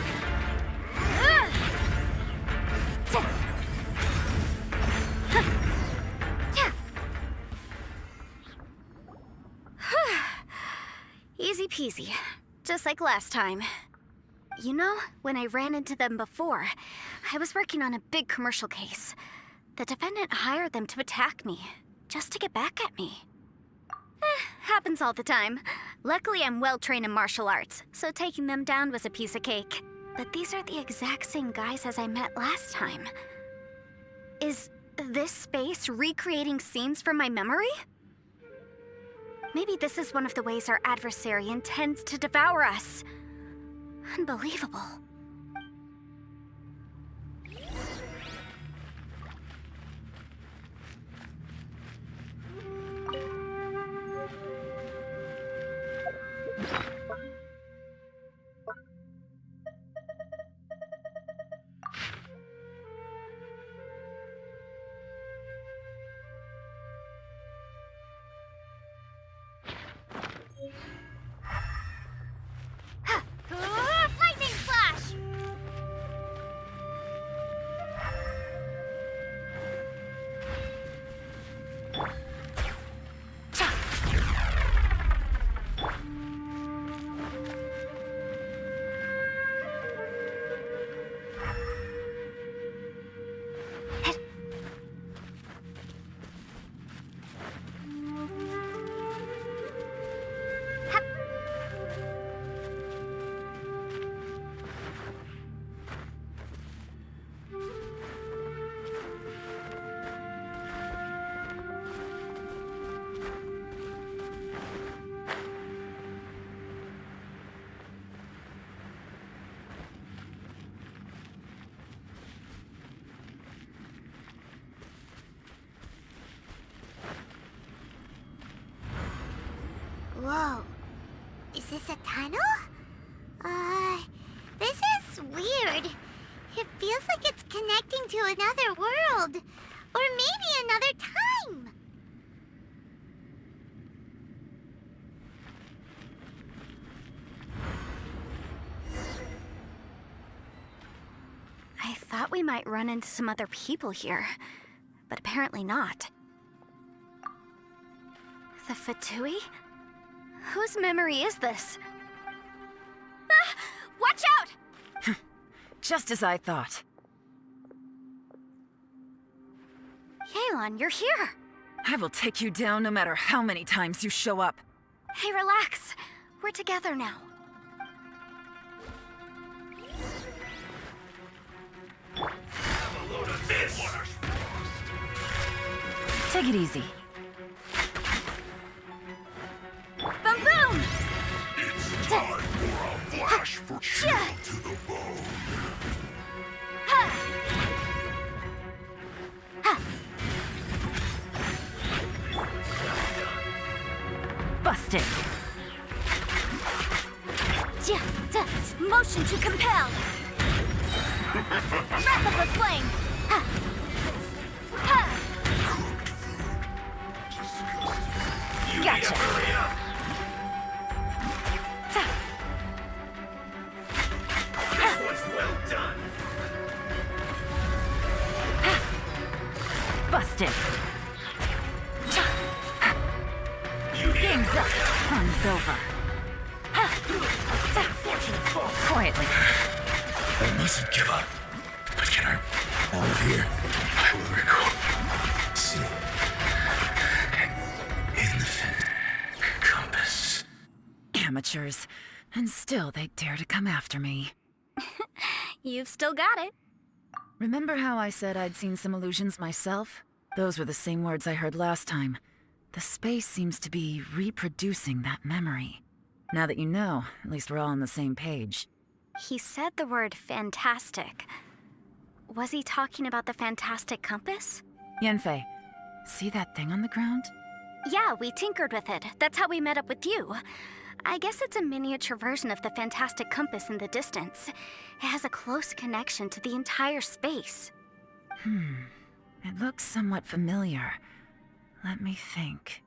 Easy peasy. Just like last time. You know, when I ran into them before, I was working on a big commercial case. The defendant hired them to attack me, just to get back at me. Happens all the time. Luckily, I'm well-trained in martial arts, so taking them down was a piece of cake. But these are the exact same guys as I met last time. Is this space recreating scenes from my memory? Maybe this is one of the ways our adversary intends to devour us. Unbelievable. Lightning Flash! Whoa. Is this a tunnel? This is weird. It feels like it's connecting to another world. Or maybe another time. I thought we might run into some other people here, but apparently not. The Fatui? Whose memory is this? Ah! Watch out! Just as I thought. Yelan, you're here! I will take you down no matter how many times you show up. Hey, relax. We're together now. Take it easy. Boom boom! It's time for a flash for chill to the bone. Busted. Motion to compel. Wrap up a flame. Gotcha. This one's well done. Busted. Game's up. Fun's over. Quietly. I mustn't give up. But can I out of here? I will record. See. In the compass. Amateurs. And still they dare to come after me. You've still got it. Remember how I said I'd seen some illusions myself? Those were the same words I heard last time. The space seems to be reproducing that memory. Now that you know, at least we're all on the same page. He said the word fantastic. Was he talking about the fantastic compass? Yanfei, see that thing on the ground? Yeah, we tinkered with it. That's how we met up with you. I guess it's a miniature version of the fantastic compass in the distance. It has a close connection to the entire space. It looks somewhat familiar. Let me think.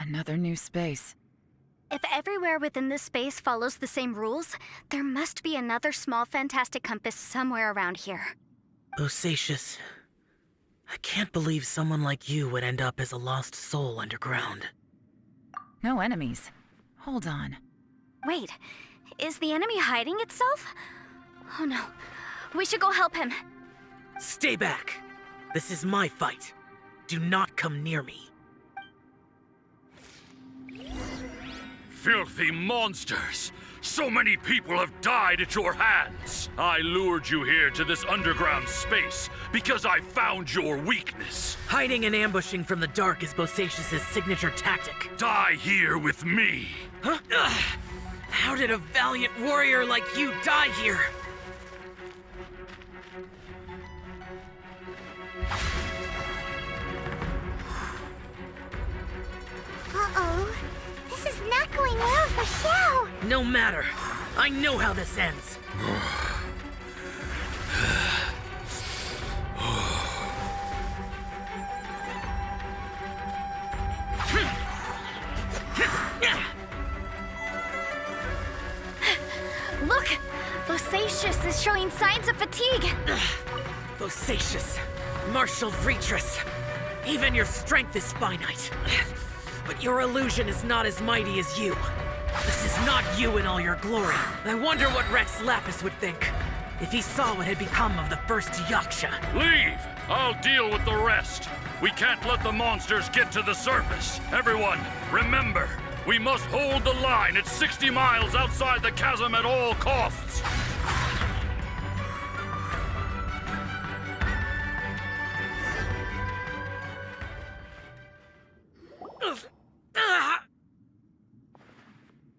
Another new space. If everywhere within this space follows the same rules, there must be another small fantastic compass somewhere around here. Bosacius, I can't believe someone like you would end up as a lost soul underground. No enemies. Hold on. Wait, is the enemy hiding itself? Oh no, we should go help him. Stay back! This is my fight. Do not come near me. Filthy monsters! So many people have died at your hands! I lured you here to this underground space because I found your weakness. Hiding and ambushing from the dark is Bosacius' signature tactic. Die here with me! Huh? Ugh. How did a valiant warrior like you die here? Uh-oh. This is not going well for Xiao. No matter. I know how this ends. Look! Bosacius is showing signs of fatigue. Bosacius, Marshal Vitris, even your strength is finite. But your illusion is not as mighty as you. This is not you in all your glory. I wonder what Rex Lapis would think if he saw what had become of the first Yaksha. Leave! I'll deal with the rest. We can't let the monsters get to the surface. Everyone, remember, we must hold the line at 60 miles outside the chasm at all costs.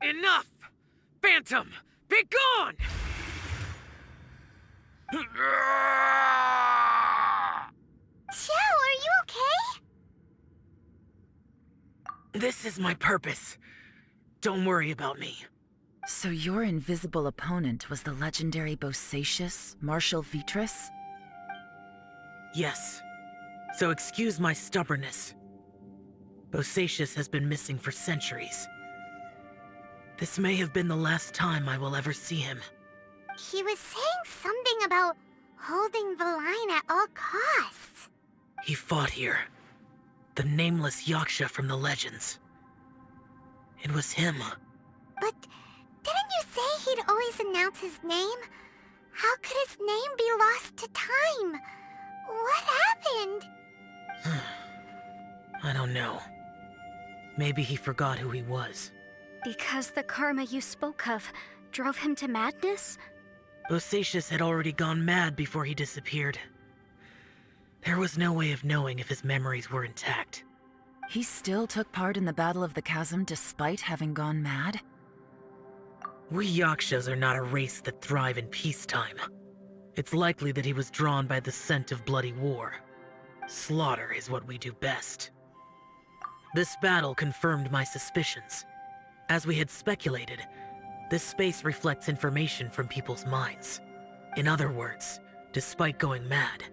Enough! Phantom, be gone! Xiao, are you okay? This is my purpose. Don't worry about me. So your invisible opponent was the legendary Bosacius, Marshal Vitris? Yes. So excuse my stubbornness. Bosacius has been missing for centuries. This may have been the last time I will ever see him. He was saying something about holding the line at all costs. He fought here. The nameless Yaksha from the legends. It was him. But didn't you say he'd always announce his name? How could his name be lost to time? What happened? I don't know. Maybe he forgot who he was. Because the karma you spoke of drove him to madness? Bosacius had already gone mad before he disappeared. There was no way of knowing if his memories were intact. He still took part in the Battle of the Chasm despite having gone mad? We Yakshas are not a race that thrive in peacetime. It's likely that he was drawn by the scent of bloody war. Slaughter is what we do best. This battle confirmed my suspicions. As we had speculated, this space reflects information from people's minds. In other words, despite going mad,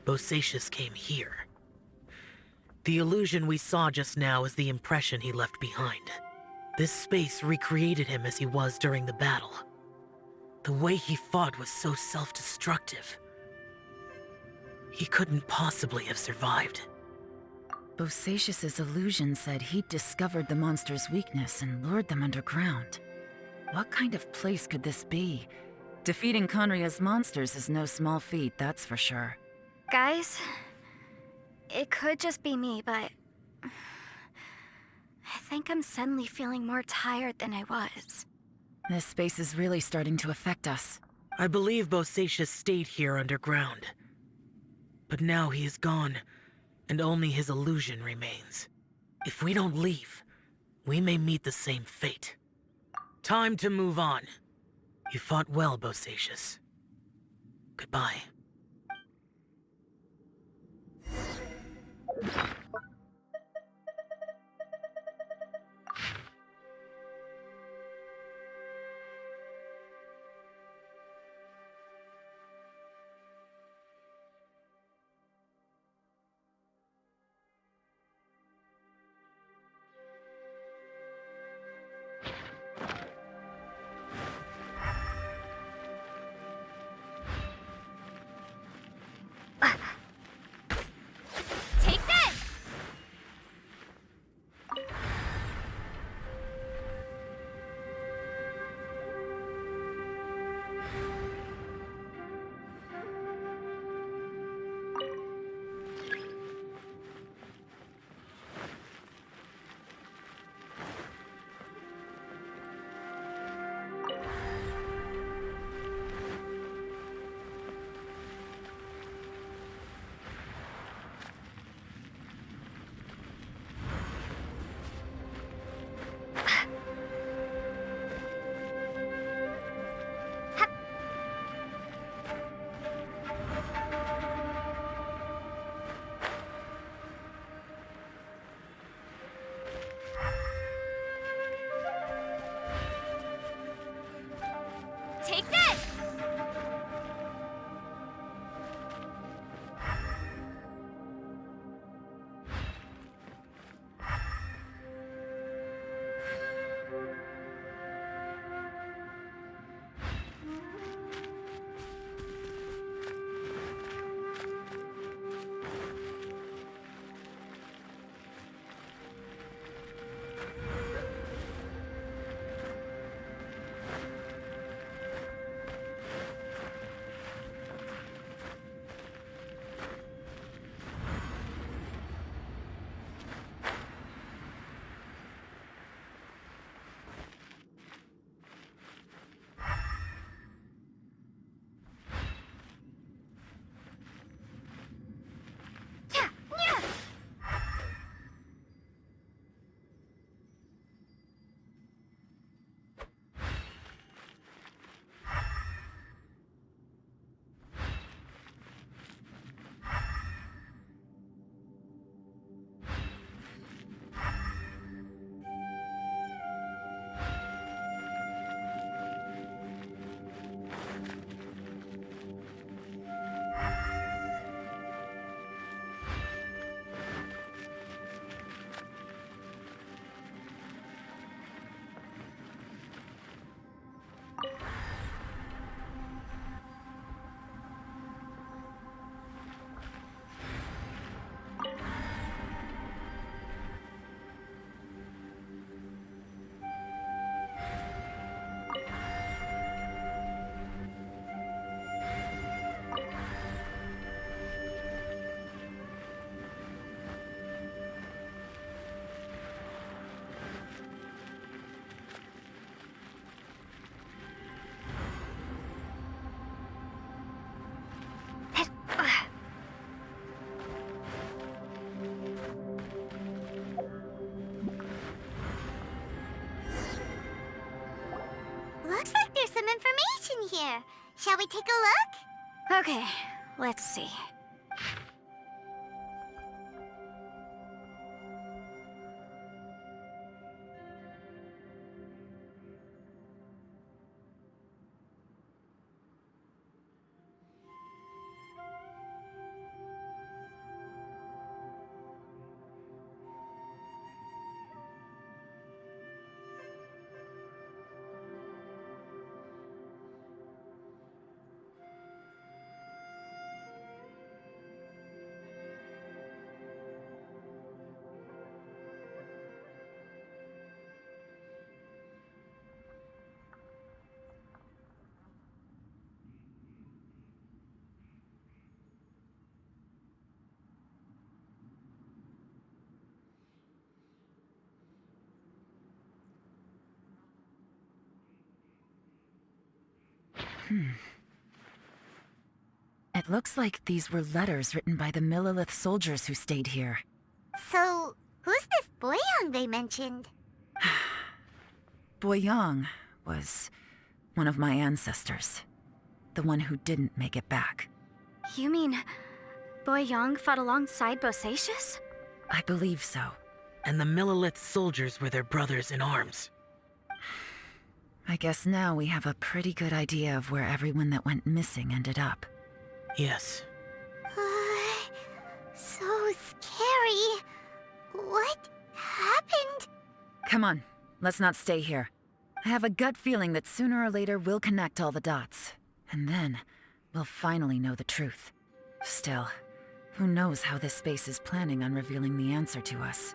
Bosacius came here. The illusion we saw just now is the impression he left behind. This space recreated him as he was during the battle. The way he fought was so self-destructive. He couldn't possibly have survived. Bosacius's illusion said he'd discovered the monster's weakness and lured them underground. What kind of place could this be? Defeating Conria's monsters is no small feat, that's for sure. Guys, it could just be me, but I think I'm suddenly feeling more tired than I was. This space is really starting to affect us. I believe Bosacius stayed here underground. But now he is gone, and only his illusion remains. If we don't leave, we may meet the same fate. Time to move on. You fought well, Bosacius. Goodbye. Take this! Take this! Looks like there's some information here. Shall we take a look? Okay, let's see. It looks like these were letters written by the Millelith soldiers who stayed here. So, who's this Boyang they mentioned? Boyang was one of my ancestors. The one who didn't make it back. You mean Boyang fought alongside Bosacius? I believe so. And the Millelith soldiers were their brothers in arms. I guess now we have a pretty good idea of where everyone that went missing ended up. Yes. So scary. What happened? Come on, let's not stay here. I have a gut feeling that sooner or later we'll connect all the dots. And then, we'll finally know the truth. Still, who knows how this space is planning on revealing the answer to us.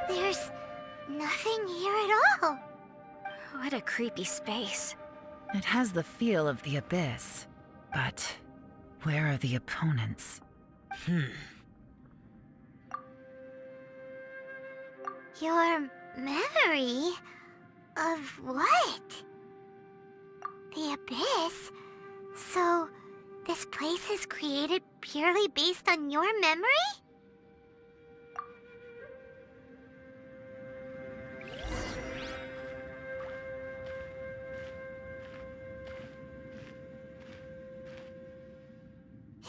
There's nothing here at all. What a creepy space. It has the feel of the abyss. But where are the opponents? Your memory of what? The abyss? So, this place is created purely based on your memory?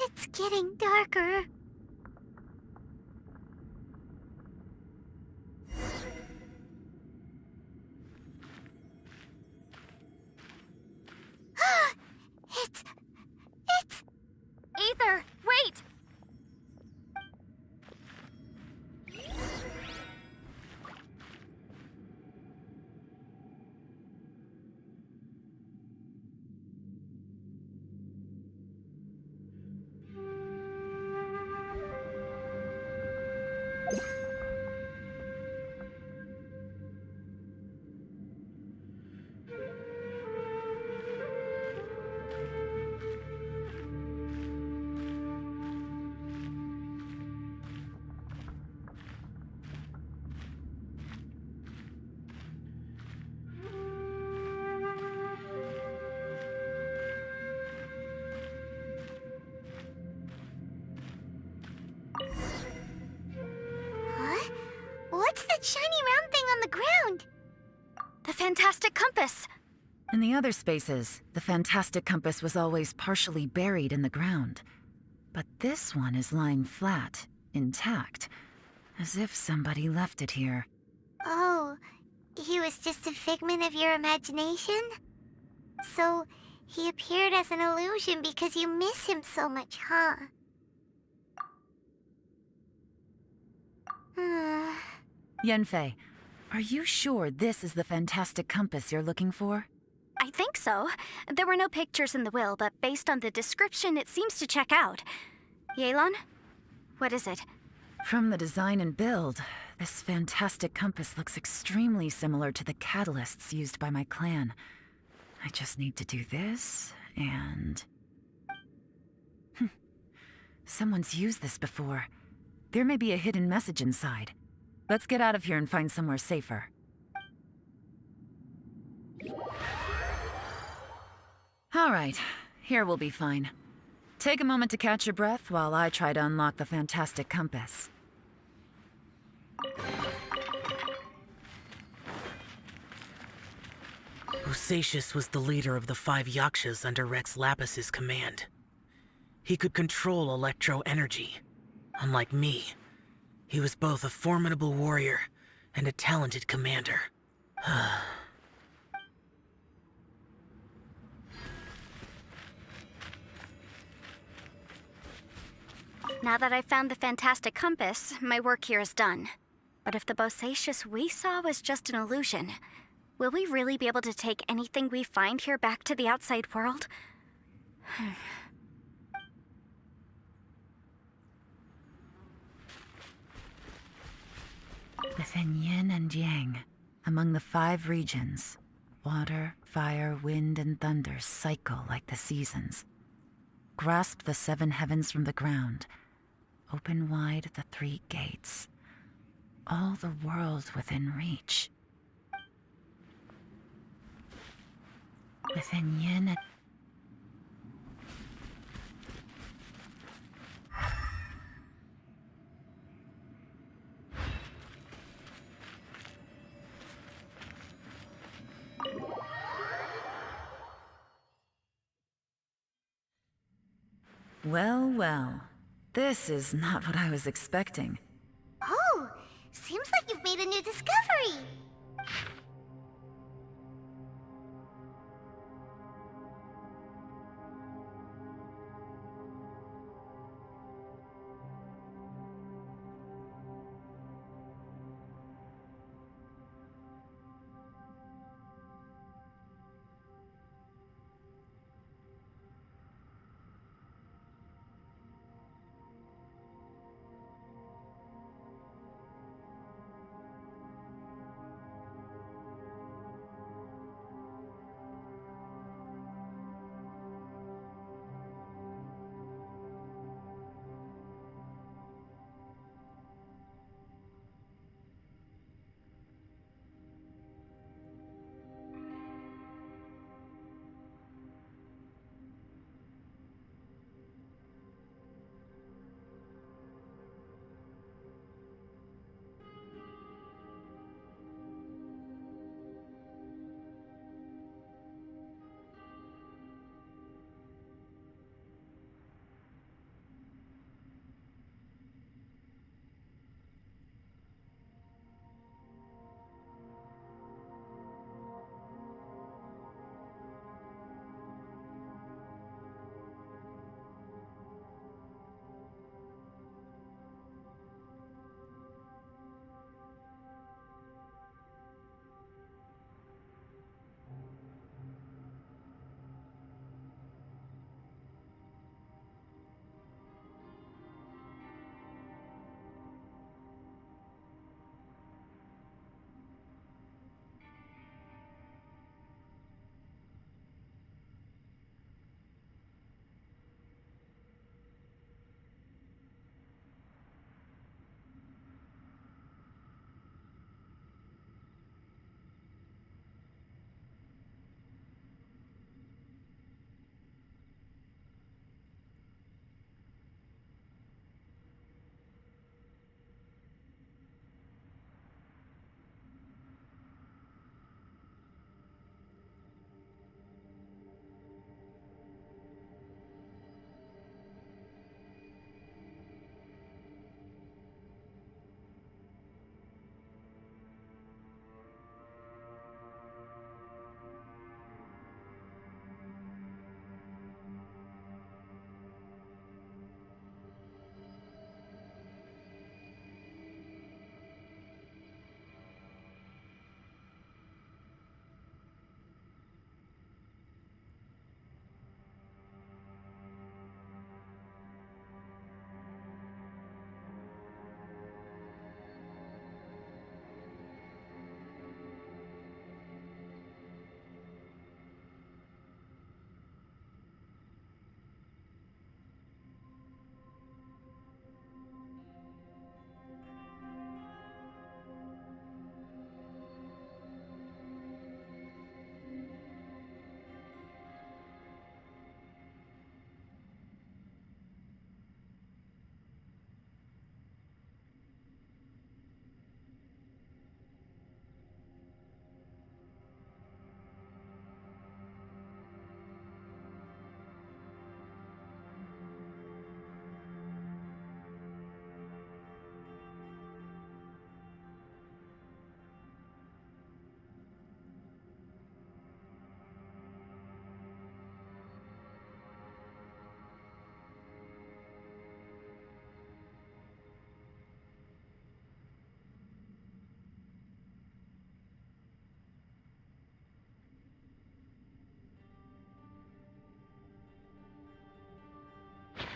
It's getting darker. It's... Aether, wait! Huh? What's that shiny round thing on the ground? The Fantastic Compass! In the other spaces, the Fantastic Compass was always partially buried in the ground. But this one is lying flat, intact, as if somebody left it here. Oh, he was just a figment of your imagination? So, he appeared as an illusion because you miss him so much, huh? Yanfei, are you sure this is the Fantastic Compass you're looking for? I think so. There were no pictures in the will, but based on the description, it seems to check out. Yelan? What is it? From the design and build, this Fantastic Compass looks extremely similar to the catalysts used by my clan. I just need to do this, and... Someone's used this before. There may be a hidden message inside. Let's get out of here and find somewhere safer. All right, here we'll be fine. Take a moment to catch your breath while I try to unlock the Fantastic Compass. Bosacius was the leader of the 5 Yakshas under Rex Lapis's command. He could control electro energy. Unlike me, he was both a formidable warrior and a talented commander. Now that I've found the fantastic compass, my work here is done. But if the Bosacius we saw was just an illusion, will we really be able to take anything we find here back to the outside world? Within yin and yang, among the 5 regions, water, fire, wind, and thunder cycle like the seasons. Grasp the 7 heavens from the ground. Open wide the 3 gates. All the world within reach. Within yin and... Well, well. This is not what I was expecting. Oh, seems like you've made a new discovery.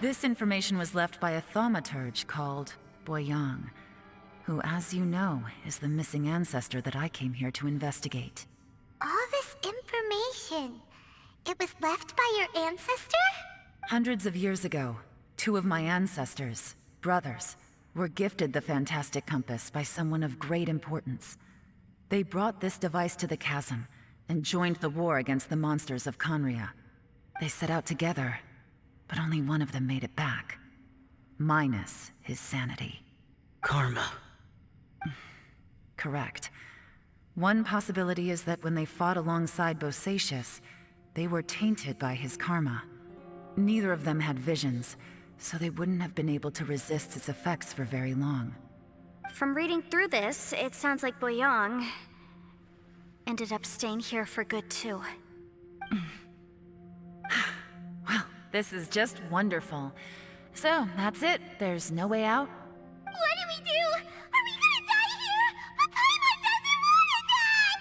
This information was left by a thaumaturge called Boyang, who, as you know, is the missing ancestor that I came here to investigate. All this information, it was left by your ancestor? Hundreds of years ago, two of my ancestors, brothers, were gifted the Fantastic Compass by someone of great importance. They brought this device to the chasm and joined the war against the monsters of Khaenri'ah. They set out together, but only one of them made it back. Minus his sanity. Karma. Correct. One possibility is that when they fought alongside Bosacius, they were tainted by his karma. Neither of them had visions, so they wouldn't have been able to resist its effects for very long. From reading through this, it sounds like Boyang ended up staying here for good too. Well, this is just wonderful. So, that's it. There's no way out? What do we do? Are we gonna die here? But Paimon doesn't wanna die!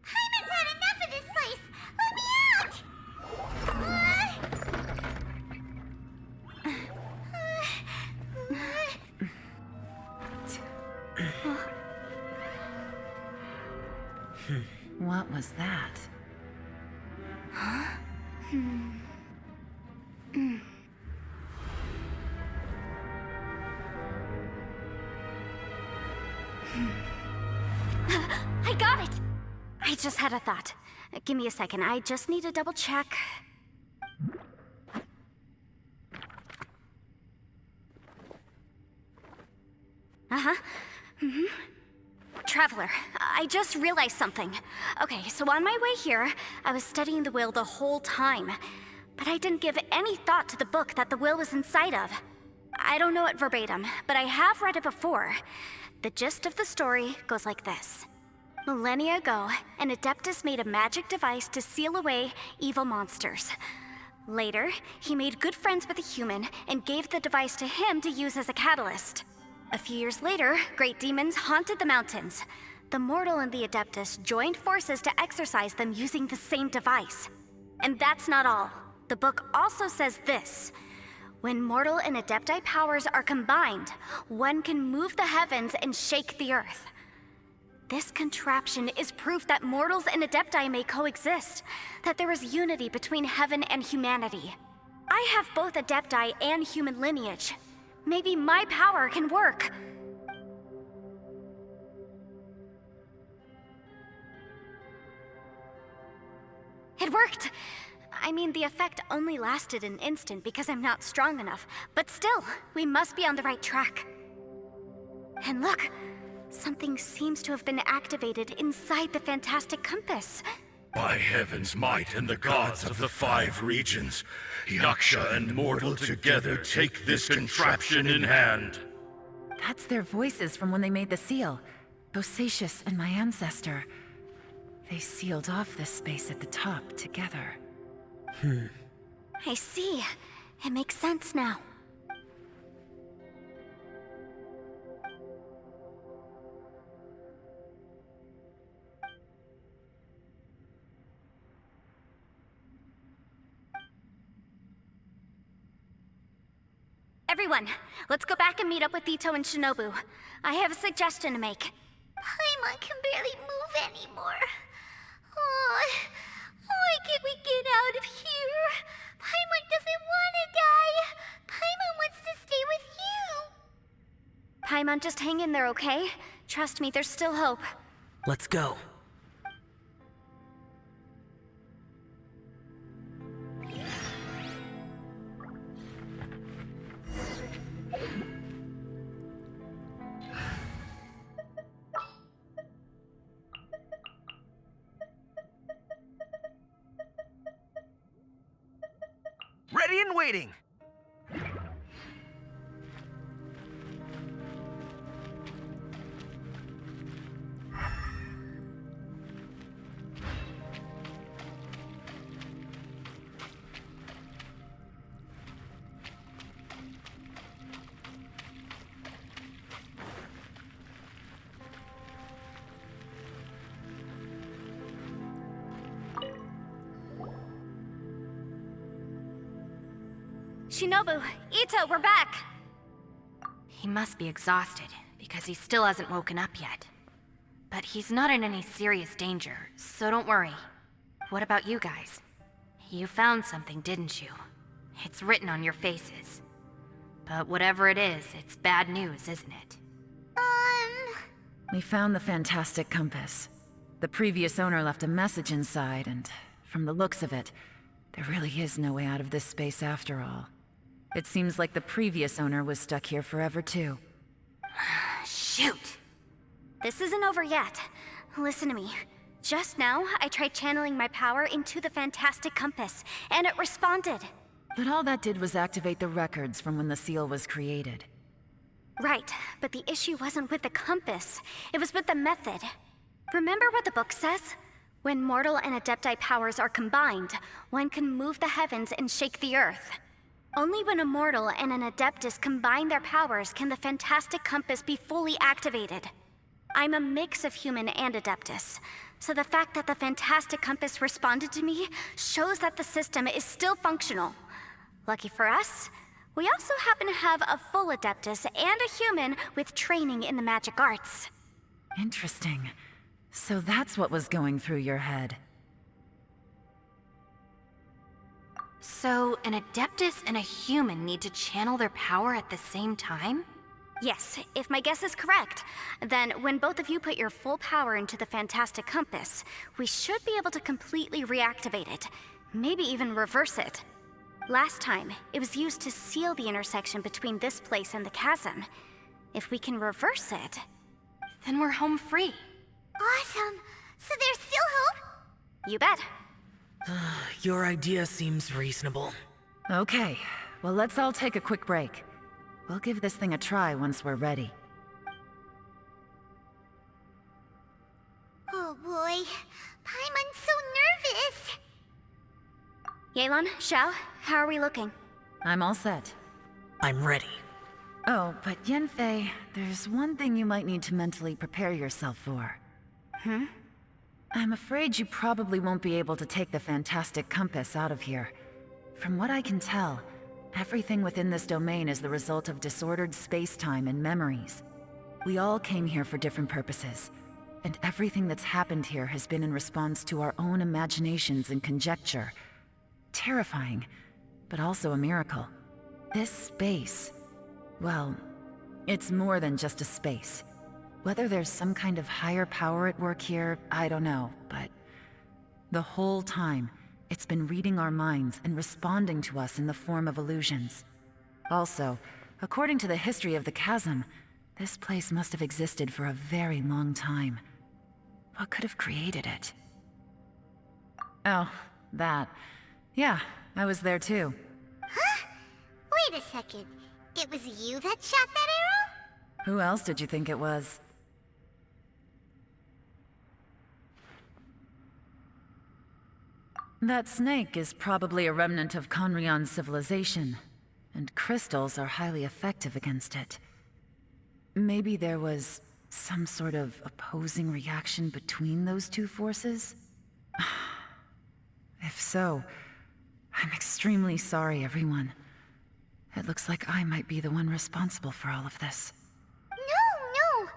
Paimon's had enough of this place! Let me out! What was that? I got it! I just had a thought. Give me a second, I just need to double check. Traveler, I just realized something. Okay, so on my way here, I was studying the will the whole time. But I didn't give any thought to the book that the will was inside of. I don't know it verbatim, but I have read it before. The gist of the story goes like this. Millennia ago, an Adeptus made a magic device to seal away evil monsters. Later, he made good friends with a human and gave the device to him to use as a catalyst. A few years later, great demons haunted the mountains. The mortal and the Adeptus joined forces to exorcise them using the same device. And that's not all. The book also says this. When mortal and Adepti powers are combined, one can move the heavens and shake the earth. This contraption is proof that mortals and Adepti may coexist, that there is unity between heaven and humanity. I have both Adepti and human lineage. Maybe my power can work. It worked! I mean, the effect only lasted an instant because I'm not strong enough, but still, we must be on the right track. And look, something seems to have been activated inside the Fantastic Compass. By heaven's might and the gods of the 5 regions, Yaksha and mortal together take this contraption in hand. That's their voices from when they made the seal. Bosacius and my ancestor. They sealed off this space at the top together. I see. It makes sense now. Everyone, let's go back and meet up with Ito and Shinobu. I have a suggestion to make. Paimon can barely move anymore. Oh, why can't we get out of here? Paimon doesn't want to die. Paimon wants to stay with you. Paimon, just hang in there, okay? Trust me, there's still hope. Let's go. Ready and waiting. Shinobu, Ito, we're back! He must be exhausted, because he still hasn't woken up yet. But he's not in any serious danger, so don't worry. What about you guys? You found something, didn't you? It's written on your faces. But whatever it is, it's bad news, isn't it? We found the fantastic compass. The previous owner left a message inside, and from the looks of it, there really is no way out of this space after all. It seems like the previous owner was stuck here forever too. Shoot! This isn't over yet. Listen to me. Just now, I tried channeling my power into the fantastic compass, and it responded. But all that did was activate the records from when the seal was created. Right, but the issue wasn't with the compass. It was with the method. Remember what the book says? When mortal and Adepti powers are combined, one can move the heavens and shake the earth. Only when a mortal and an Adeptus combine their powers can the fantastic compass be fully activated. I'm a mix of human and Adeptus, so the fact that the fantastic compass responded to me shows that the system is still functional. Lucky for us, we also happen to have a full Adeptus and a human with training in the magic arts. Interesting. So that's what was going through your head. So, an Adeptus and a human need to channel their power at the same time? Yes, if my guess is correct, then when both of you put your full power into the fantastic compass, we should be able to completely reactivate it, maybe even reverse it. Last time, it was used to seal the intersection between this place and the chasm. If we can reverse it... Then we're home free. Awesome. So there's still hope? You bet. Your idea seems reasonable. Okay, well let's all take a quick break. We'll give this thing a try once we're ready. Oh boy. Paimon's so nervous. Yelan, Xiao, how are we looking? I'm all set. I'm ready. Oh, but Yanfei, there's one thing you might need to mentally prepare yourself for. I'm afraid you probably won't be able to take the fantastic compass out of here. From what I can tell, everything within this domain is the result of disordered space-time and memories. We all came here for different purposes, and everything that's happened here has been in response to our own imaginations and conjecture. Terrifying, but also a miracle. This space, well, it's more than just a space. Whether there's some kind of higher power at work here, I don't know, but the whole time, it's been reading our minds and responding to us in the form of illusions. Also, according to the history of the chasm, this place must have existed for a very long time. What could have created it? Oh, that. Yeah, I was there too. Huh? Wait a second. It was you that shot that arrow? Who else did you think it was? That snake is probably a remnant of Conrion's civilization, and crystals are highly effective against it. Maybe there was some sort of opposing reaction between those two forces? If so, I'm extremely sorry, everyone. It looks like I might be the one responsible for all of this. No.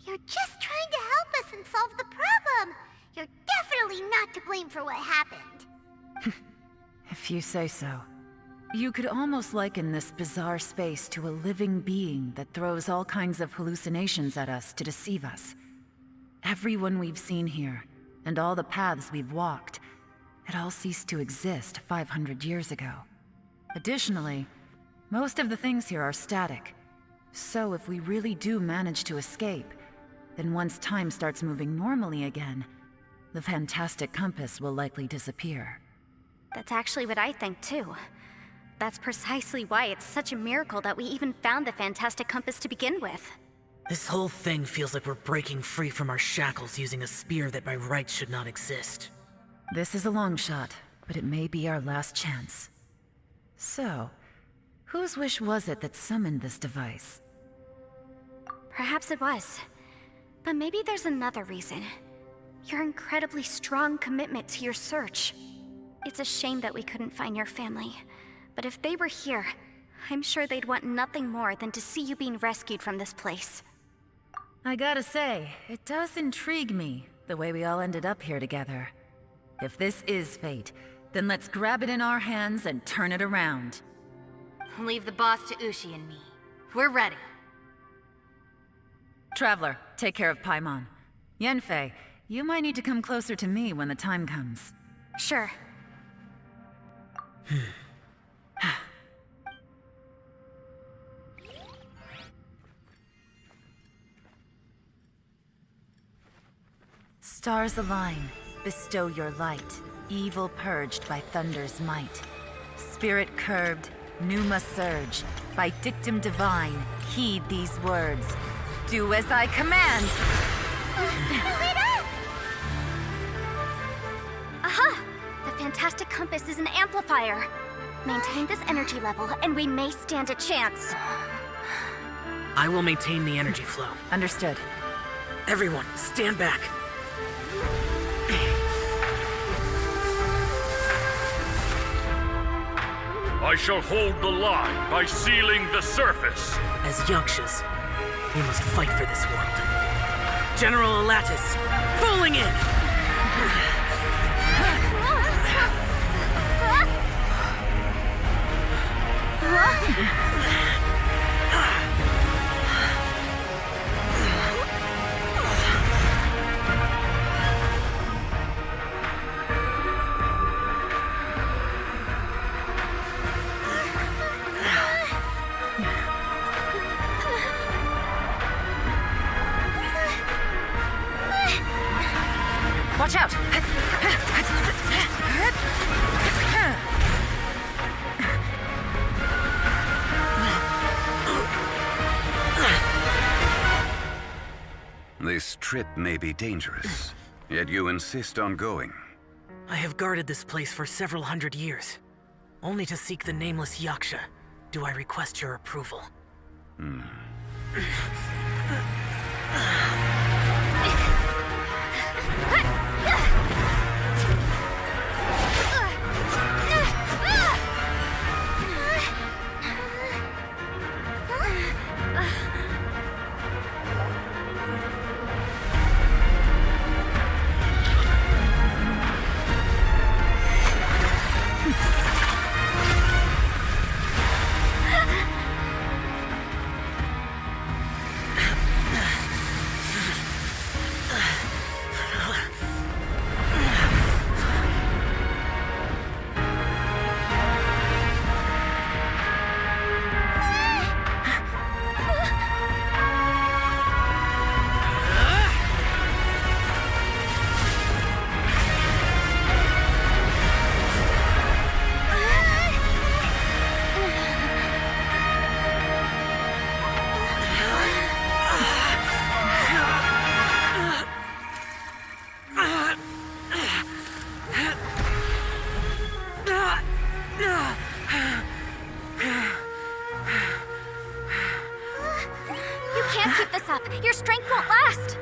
You're just trying to help us and solve the problem. You're definitely not to blame for what happened. If you say so. You could almost liken this bizarre space to a living being that throws all kinds of hallucinations at us to deceive us. Everyone we've seen here, and all the paths we've walked, it all ceased to exist 500 years ago. Additionally, most of the things here are static. So if we really do manage to escape, then once time starts moving normally again, the fantastic compass will likely disappear. That's actually what I think too. That's precisely why it's such a miracle that we even found the fantastic compass to begin with. This whole thing feels like we're breaking free from our shackles using a spear that by rights should not exist. This is a long shot, but it may be our last chance. So, whose wish was it that summoned this device? Perhaps it was. But maybe there's another reason. Your incredibly strong commitment to your search. It's a shame that we couldn't find your family. But if they were here, I'm sure they'd want nothing more than to see you being rescued from this place. I gotta say, it does intrigue me, the way we all ended up here together. If this is fate, then let's grab it in our hands and turn it around. Leave the boss to Ushi and me. We're ready. Traveler, take care of Paimon. Yanfei, you might need to come closer to me when the time comes. Sure. Stars align, bestow your light. Evil purged by thunder's might. Spirit curbed, pneuma surge. By dictum divine, heed these words. Do as I command! Aha! The fantastic compass is an amplifier. Maintain this energy level, and we may stand a chance. I will maintain the energy flow. Understood. Everyone, stand back. I shall hold the line by sealing the surface. As Yakshas, we must fight for this world. General Alatus, falling in! Watch out! This trip may be dangerous, yet you insist on going. I have guarded this place for several hundred years. Only to seek the nameless Yaksha do I request your approval. You can't keep this up. Your strength won't last.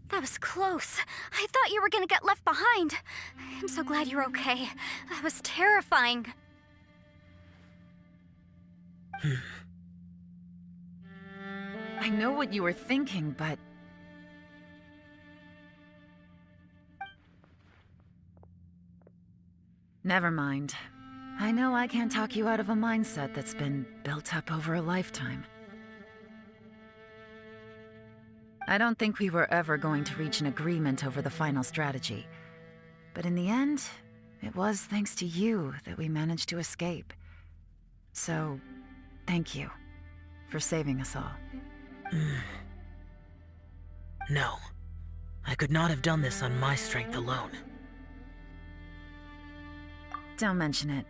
That was close. I thought you were gonna get left behind. I'm so glad you're okay. That was terrifying. I know what you were thinking, but... Never mind. I know I can't talk you out of a mindset that's been built up over a lifetime. I don't think we were ever going to reach an agreement over the final strategy. But in the end, it was thanks to you that we managed to escape. So, thank you for saving us all. No. I could not have done this on my strength alone. Don't mention it.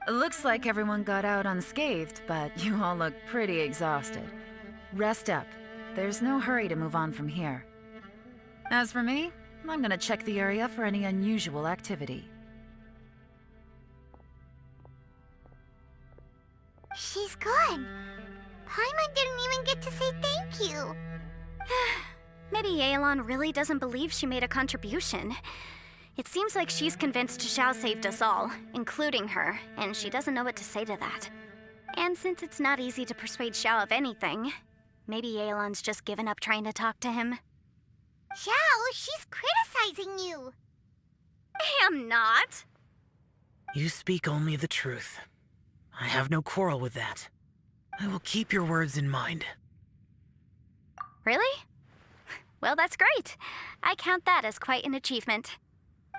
Looks like everyone got out unscathed, but you all look pretty exhausted. Rest up. There's no hurry to move on from here. As for me, I'm gonna check the area for any unusual activity. She's gone. Paimon didn't even get to say thank you. Maybe Yelan really doesn't believe she made a contribution. It seems like she's convinced Xiao saved us all, including her, and she doesn't know what to say to that. And since it's not easy to persuade Xiao of anything, maybe Yelan's just given up trying to talk to him. Xiao, she's criticizing you. I am not. You speak only the truth. I have no quarrel with that. I will keep your words in mind. Really? Well, that's great. I count that as quite an achievement.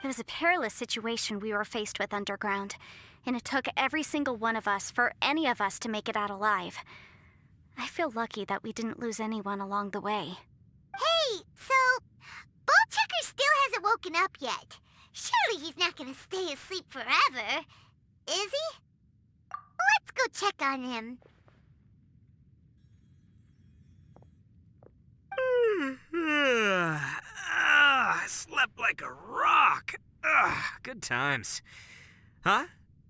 It was a perilous situation we were faced with underground, and it took every single one of us for any of us to make it out alive. I feel lucky that we didn't lose anyone along the way. Hey, so Ballchecker still hasn't woken up yet. Surely he's not gonna stay asleep forever, is he? Let's go check on him. I slept like a rock. Good times. Huh?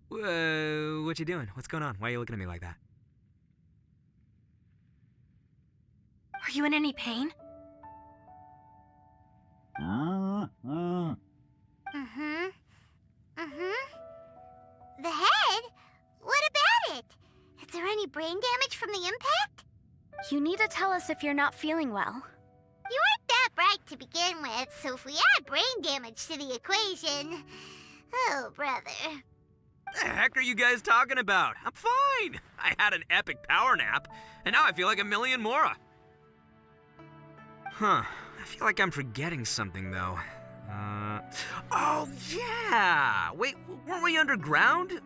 What you doing? What's going on? Why are you looking at me like that? Are you in any pain? The head? What about it? Is there any brain damage from the impact? You need to tell us if you're not feeling well. You weren't that bright to begin with, so if we add brain damage to the equation... Oh, brother. The heck are you guys talking about? I'm fine. I had an epic power nap, and now I feel like a million more. Huh. I feel like I'm forgetting something, though. Oh, yeah! Wait, weren't we underground?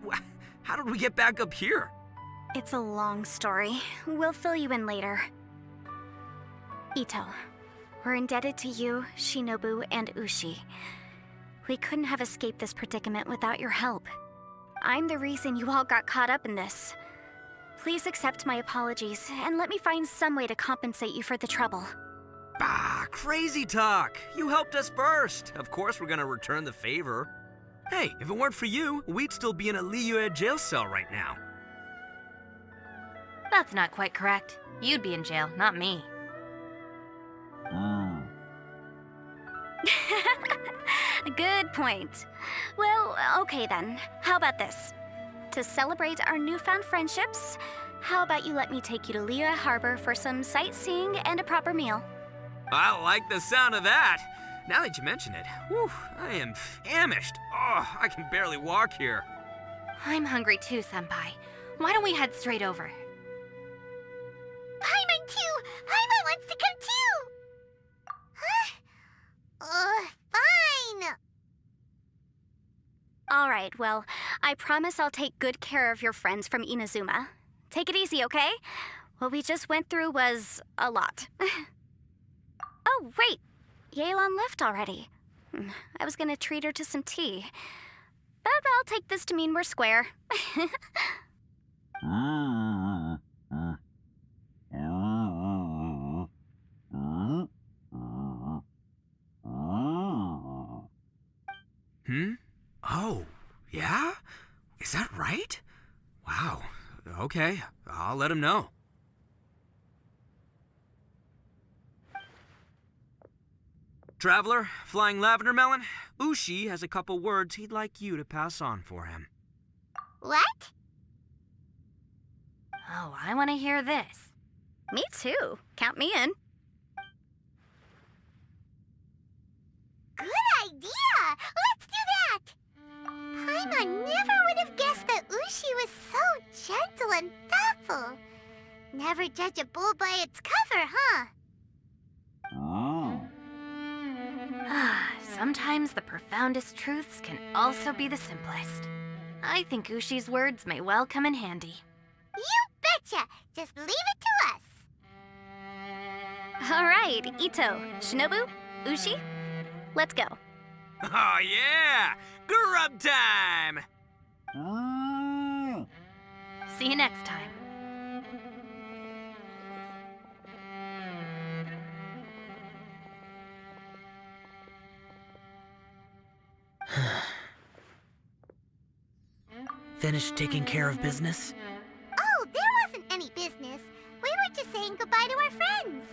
How did we get back up here? It's a long story. We'll fill you in later. Ito, we're indebted to you, Shinobu, and Ushi. We couldn't have escaped this predicament without your help. I'm the reason you all got caught up in this. Please accept my apologies, and let me find some way to compensate you for the trouble. Crazy talk! You helped us first! Of course we're gonna return the favor. Hey, if it weren't for you, we'd still be in a Liyue jail cell right now. That's not quite correct. You'd be in jail, not me. Good point. Well, okay then. How about this? To celebrate our newfound friendships, how about you let me take you to Liyue Harbor for some sightseeing and a proper meal? I like the sound of that. Now that you mention it, whew, I am famished. Oh, I can barely walk here. I'm hungry too, Senpai. Why don't we head straight over? Paimon too! Paimon wants to come too! Huh? Fine! Alright, well, I promise I'll take good care of your friends from Inazuma. Take it easy, okay? What we just went through was a lot. Oh, wait! Yelan left already. I was gonna treat her to some tea. But I'll take this to mean we're square. Oh, yeah? Is that right? Wow. Okay, I'll let him know. Traveler, Flying Lavender Melon, Ushi has a couple words he'd like you to pass on for him. What? Oh, I want to hear this. Me too. Count me in. Good idea! Let's do that! gentle and thoughtful. Never judge a bull by its cover, huh? Sometimes the profoundest truths can also be the simplest. I think Ushi's words may well come in handy. You betcha! Just leave it to us. All right, Ito, Shinobu, Ushi, let's go. Oh, yeah! Grub time! See you next time. Finished taking care of business? Oh, there wasn't any business. We were just saying goodbye to our friends.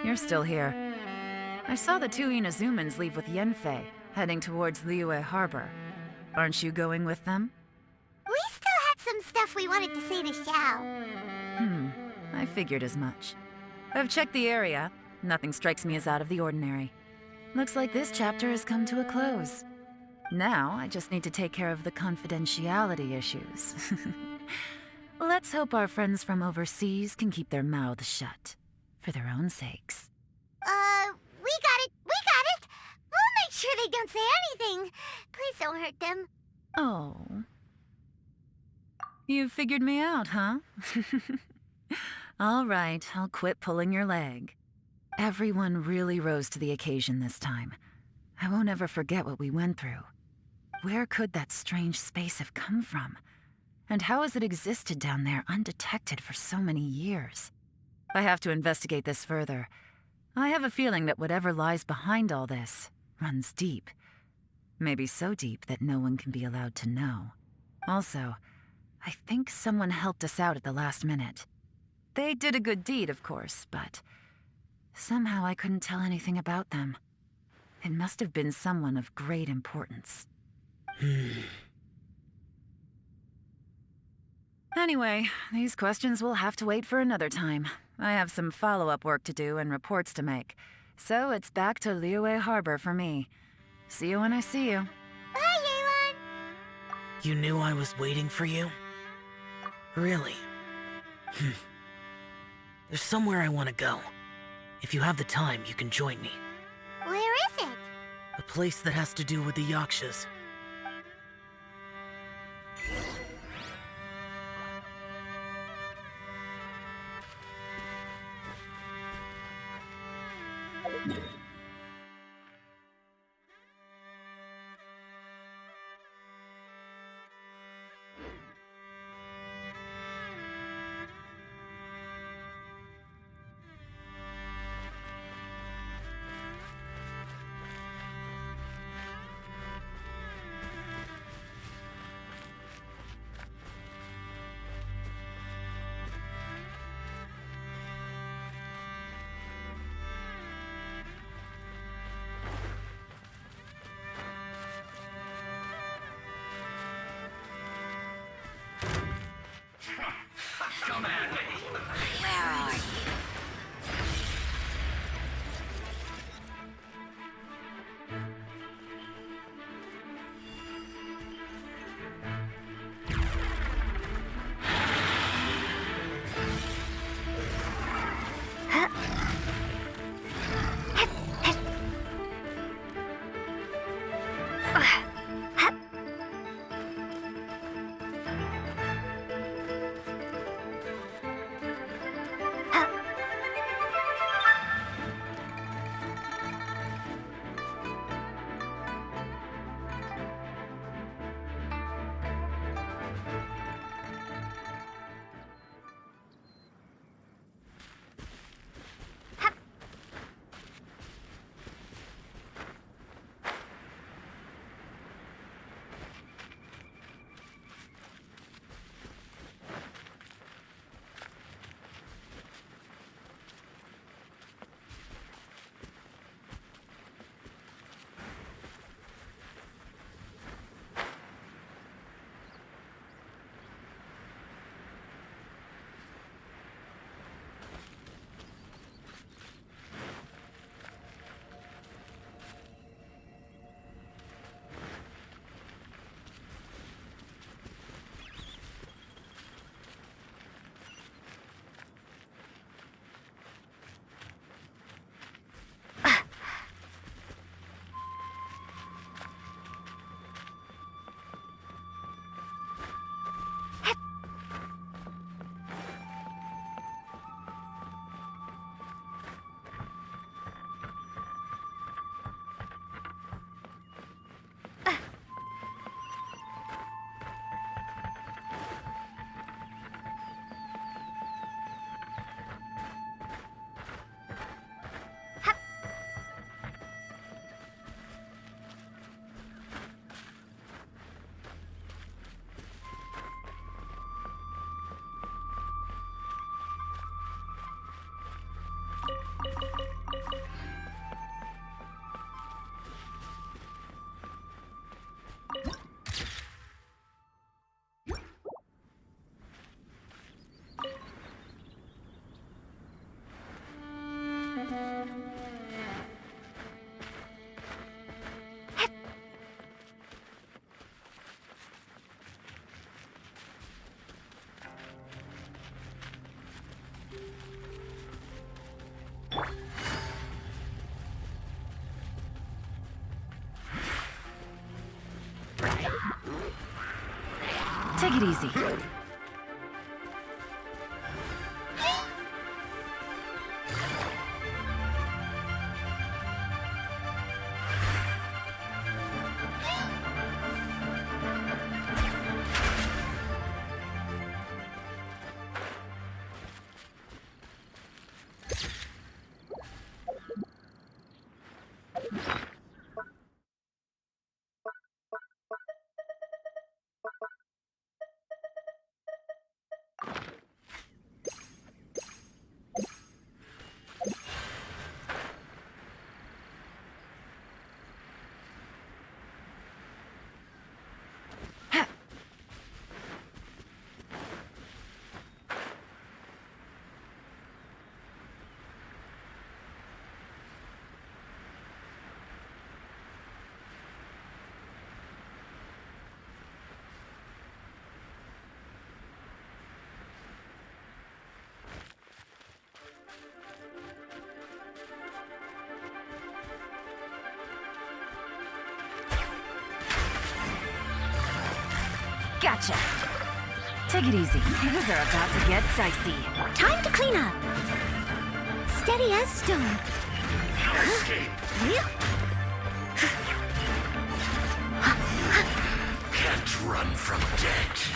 You're still here. I saw the two Inazumans leave with Yanfei, heading towards Liyue Harbor. Aren't you going with them? We still had some stuff we wanted to say to Xiao. I figured as much. I've checked the area. Nothing strikes me as out of the ordinary. Looks like this chapter has come to a close. Now, I just need to take care of the confidentiality issues. Let's hope our friends from overseas can keep their mouths shut. For their own sakes. We got it! We'll make sure they don't say anything. Please don't hurt them. Oh. You figured me out, huh? All right, I'll quit pulling your leg. Everyone really rose to the occasion this time. I won't ever forget what we went through. Where could that strange space have come from? And how has it existed down there undetected for so many years? I have to investigate this further. I have a feeling that whatever lies behind all this runs deep. Maybe so deep that no one can be allowed to know. Also, I think someone helped us out at the last minute. They did a good deed, of course, but somehow I couldn't tell anything about them. It must have been someone of great importance. Anyway, these questions will have to wait for another time. I have some follow-up work to do and reports to make. So it's back to Liyue Harbor for me. See you when I see you. Bye, Yelan! You knew I was waiting for you? Really? There's somewhere I want to go. If you have the time, you can join me. Where is it? A place that has to do with the Yakshas. Take it easy. Gotcha. Take it easy. Things are about to get dicey. Time to clean up. Steady as stone. Can't run from death.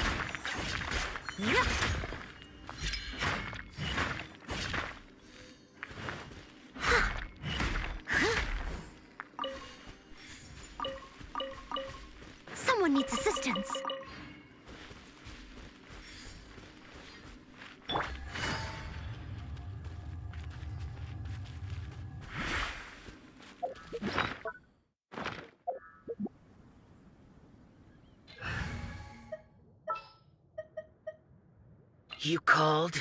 Someone needs assistance. You called?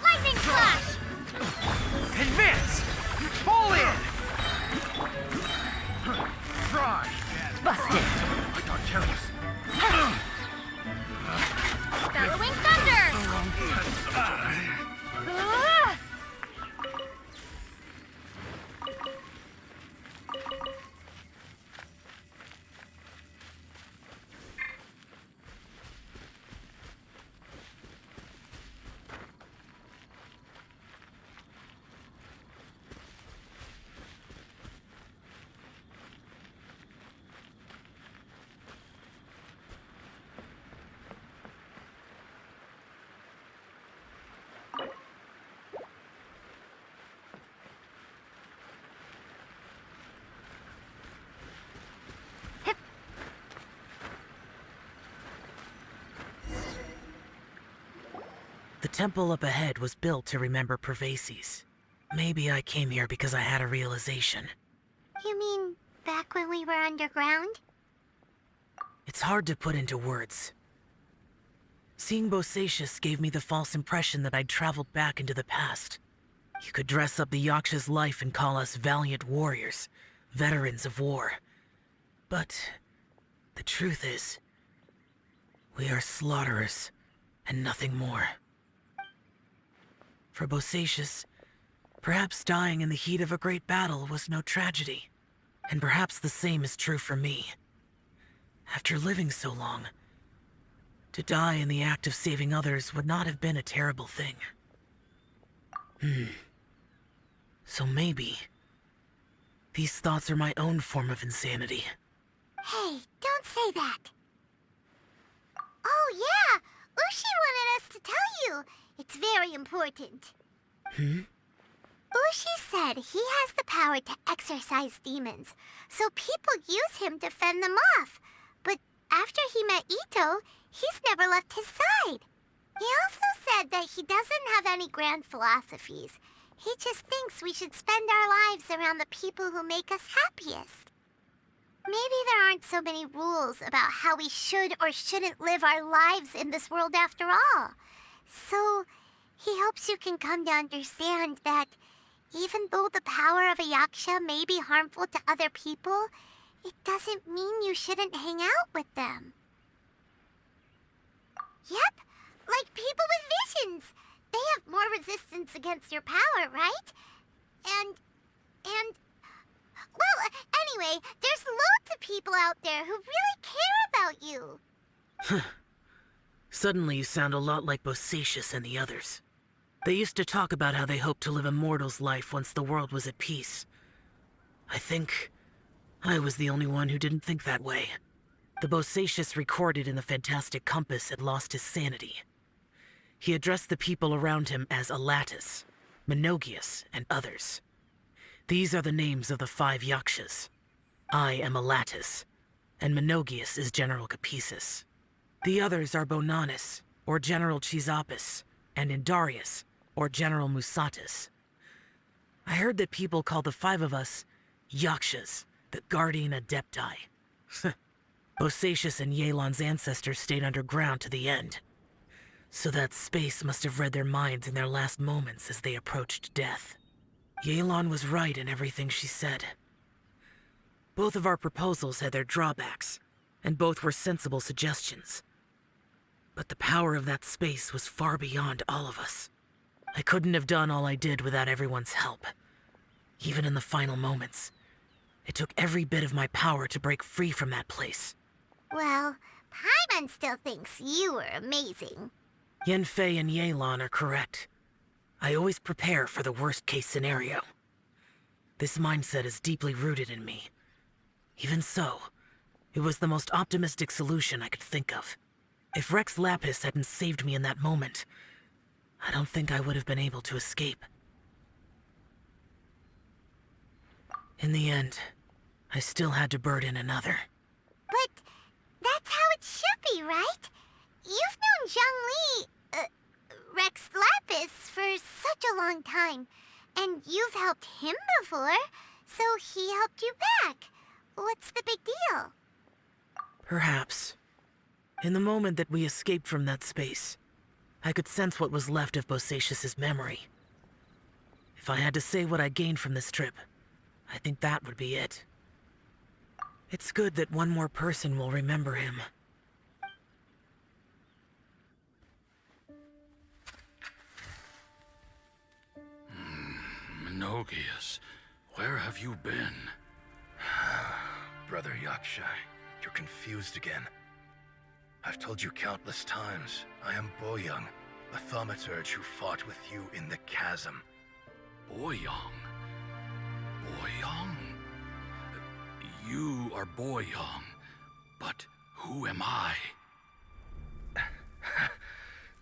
Lightning flash! Advance! Fall in! Try! Busted. I got careless. Bellowing thunder! The temple up ahead was built to remember Pervases. Maybe I came here because I had a realization. You mean back when we were underground? It's hard to put into words. Seeing Bosacius gave me the false impression that I'd traveled back into the past. You could dress up the Yaksha's life and call us valiant warriors, veterans of war. But the truth is, we are slaughterers and nothing more. For Bosacius, perhaps dying in the heat of a great battle was no tragedy. And perhaps the same is true for me. After living so long, to die in the act of saving others would not have been a terrible thing. So maybe these thoughts are my own form of insanity. Hey, don't say that. Oh yeah, Ushi wanted us to tell you. It's very important. Ushi said he has the power to exorcise demons, so people use him to fend them off. But after he met Ito, he's never left his side. He also said that he doesn't have any grand philosophies. He just thinks we should spend our lives around the people who make us happiest. Maybe there aren't so many rules about how we should or shouldn't live our lives in this world after all. So, he hopes you can come to understand that even though the power of a yaksha may be harmful to other people, it doesn't mean you shouldn't hang out with them. Yep, like people with visions. They have more resistance against your power, right? And... Well, anyway, there's loads of people out there who really care about you. Suddenly you sound a lot like Bosacius and the others. They used to talk about how they hoped to live a mortal's life once the world was at peace. I think I was the only one who didn't think that way. The Bosacius recorded in the Fantastic Compass had lost his sanity. He addressed the people around him as Alatus, Menogias, and others. These are the names of the 5 yakshas. I am Alatus, and Menogias is General Capisis. The others are Bonanis, or General Chisapis, and Indarius, or General Musatus. I heard that people call the 5 of us Yakshas, the Guardian Adepti. Bosacius and Yelan's ancestors stayed underground to the end. So that space must have read their minds in their last moments as they approached death. Yelan was right in everything she said. Both of our proposals had their drawbacks, and both were sensible suggestions. But the power of that space was far beyond all of us. I couldn't have done all I did without everyone's help. Even in the final moments, it took every bit of my power to break free from that place. Well, Paimon still thinks you were amazing. Yanfei and Yelan are correct. I always prepare for the worst-case scenario. This mindset is deeply rooted in me. Even so, it was the most optimistic solution I could think of. If Rex Lapis hadn't saved me in that moment, I don't think I would have been able to escape. In the end, I still had to burden another. But that's how it should be, right? You've known Zhang Li, Rex Lapis, for such a long time. And you've helped him before, so he helped you back. What's the big deal? Perhaps. In the moment that we escaped from that space, I could sense what was left of Bosacius's memory. If I had to say what I gained from this trip, I think that would be it. It's good that one more person will remember him. Menogias, where have you been? Brother Yaksha, you're confused again. I've told you countless times, I am Boyoung, a thaumaturge who fought with you in the chasm. Boyoung? Boyoung? You are Boyoung, but who am I?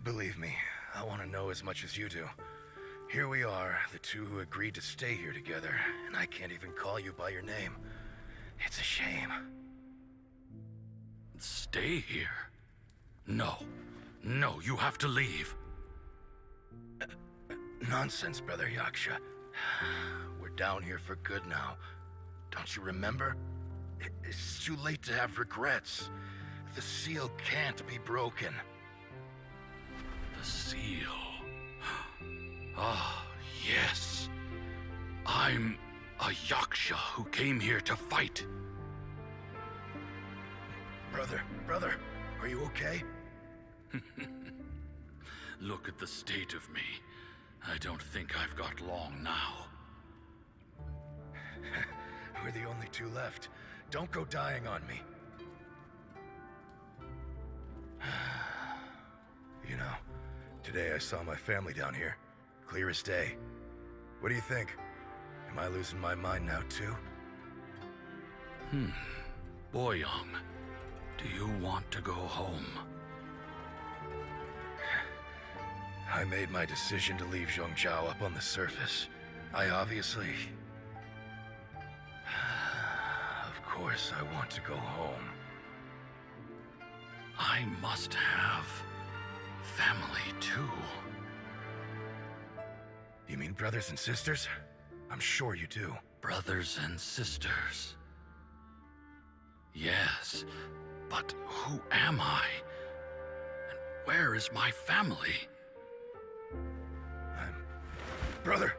Believe me, I want to know as much as you do. Here we are, the two who agreed to stay here together, and I can't even call you by your name. It's a shame. Stay here? No. No, you have to leave. Nonsense, Brother Yaksha. We're down here for good now. Don't you remember? It's too late to have regrets. The seal can't be broken. The seal. Ah, yes. I'm a Yaksha who came here to fight. Brother, are you okay? Look at the state of me. I don't think I've got long now. We're the only two left. Don't go dying on me. You know, today I saw my family down here. Clear as day. What do you think? Am I losing my mind now too? Boyoung, do you want to go home? I made my decision to leave Zhongzhou up on the surface. I obviously... Of course I want to go home. I must have family too. You mean brothers and sisters? I'm sure you do. Brothers and sisters. Yes, but who am I? And where is my family? Brother,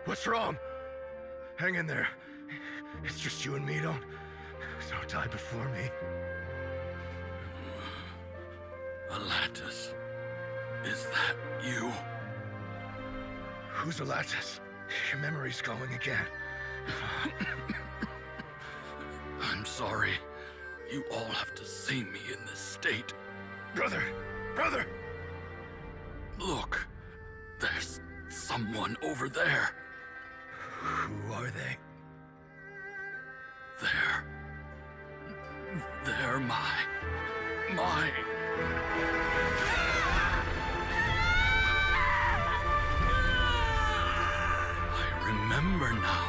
what's wrong? Hang in there. It's just you and me. Don't die before me. Alatus, is that you? Who's Alatus? Your memory's going again. I'm sorry. You all have to see me in this state. Brother! Look, there's someone over there. Who are they? They're my... I remember now.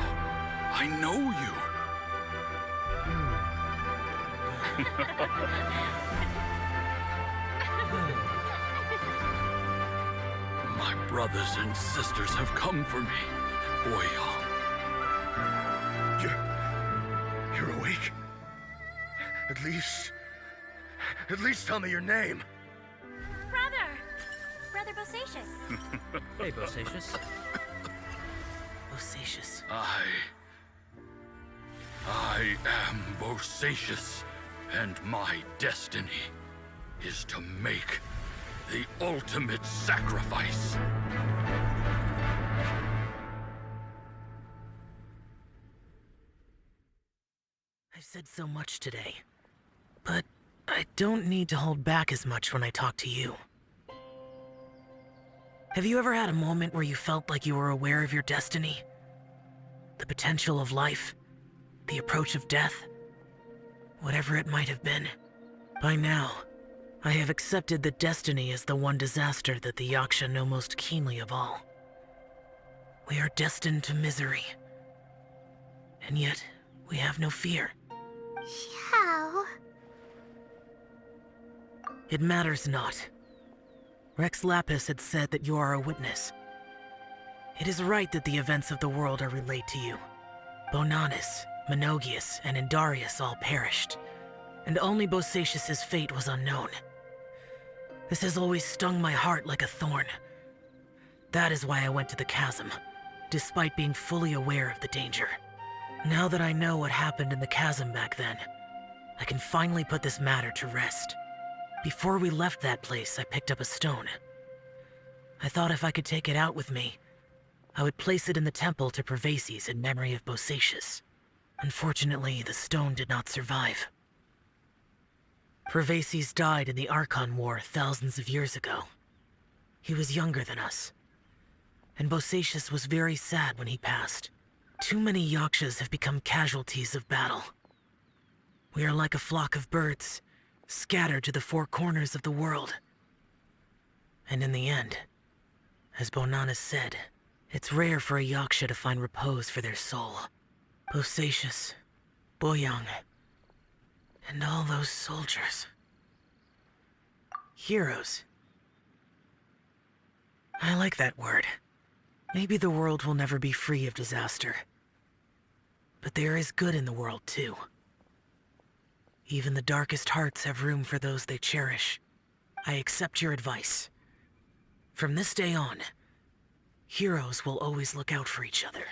I know you. My brothers and sisters have come for me, Boyang. You're awake? At least tell me your name. Brother Bosacius. Hey, Bosacius. Bosacius. I am Bosacius, and my destiny is to make the ultimate sacrifice. I've said so much today, but I don't need to hold back as much when I talk to you. Have you ever had a moment where you felt like you were aware of your destiny? The potential of life? The approach of death? Whatever it might have been. By now, I have accepted that destiny is the one disaster that the Yaksha know most keenly of all. We are destined to misery. And yet, we have no fear. Xiao. It matters not. Rex Lapis had said that you are a witness. It is right that the events of the world are relayed to you. Bonanis, Menogias, and Indarius all perished, and only Bosacius' fate was unknown. This has always stung my heart like a thorn. That is why I went to the chasm, despite being fully aware of the danger. Now that I know what happened in the chasm back then, I can finally put this matter to rest. Before we left that place, I picked up a stone. I thought if I could take it out with me, I would place it in the temple to Pervases in memory of Bosacius. Unfortunately, the stone did not survive. Pervases died in the Archon War thousands of years ago. He was younger than us, and Bosacius was very sad when he passed. Too many Yakshas have become casualties of battle. We are like a flock of birds, scattered to the four corners of the world. And in the end, as Bonanis said, it's rare for a Yaksha to find repose for their soul. Bosacius, Boyang, and all those soldiers. Heroes. I like that word. Maybe the world will never be free of disaster. But there is good in the world, too. Even the darkest hearts have room for those they cherish. I accept your advice. From this day on, heroes will always look out for each other.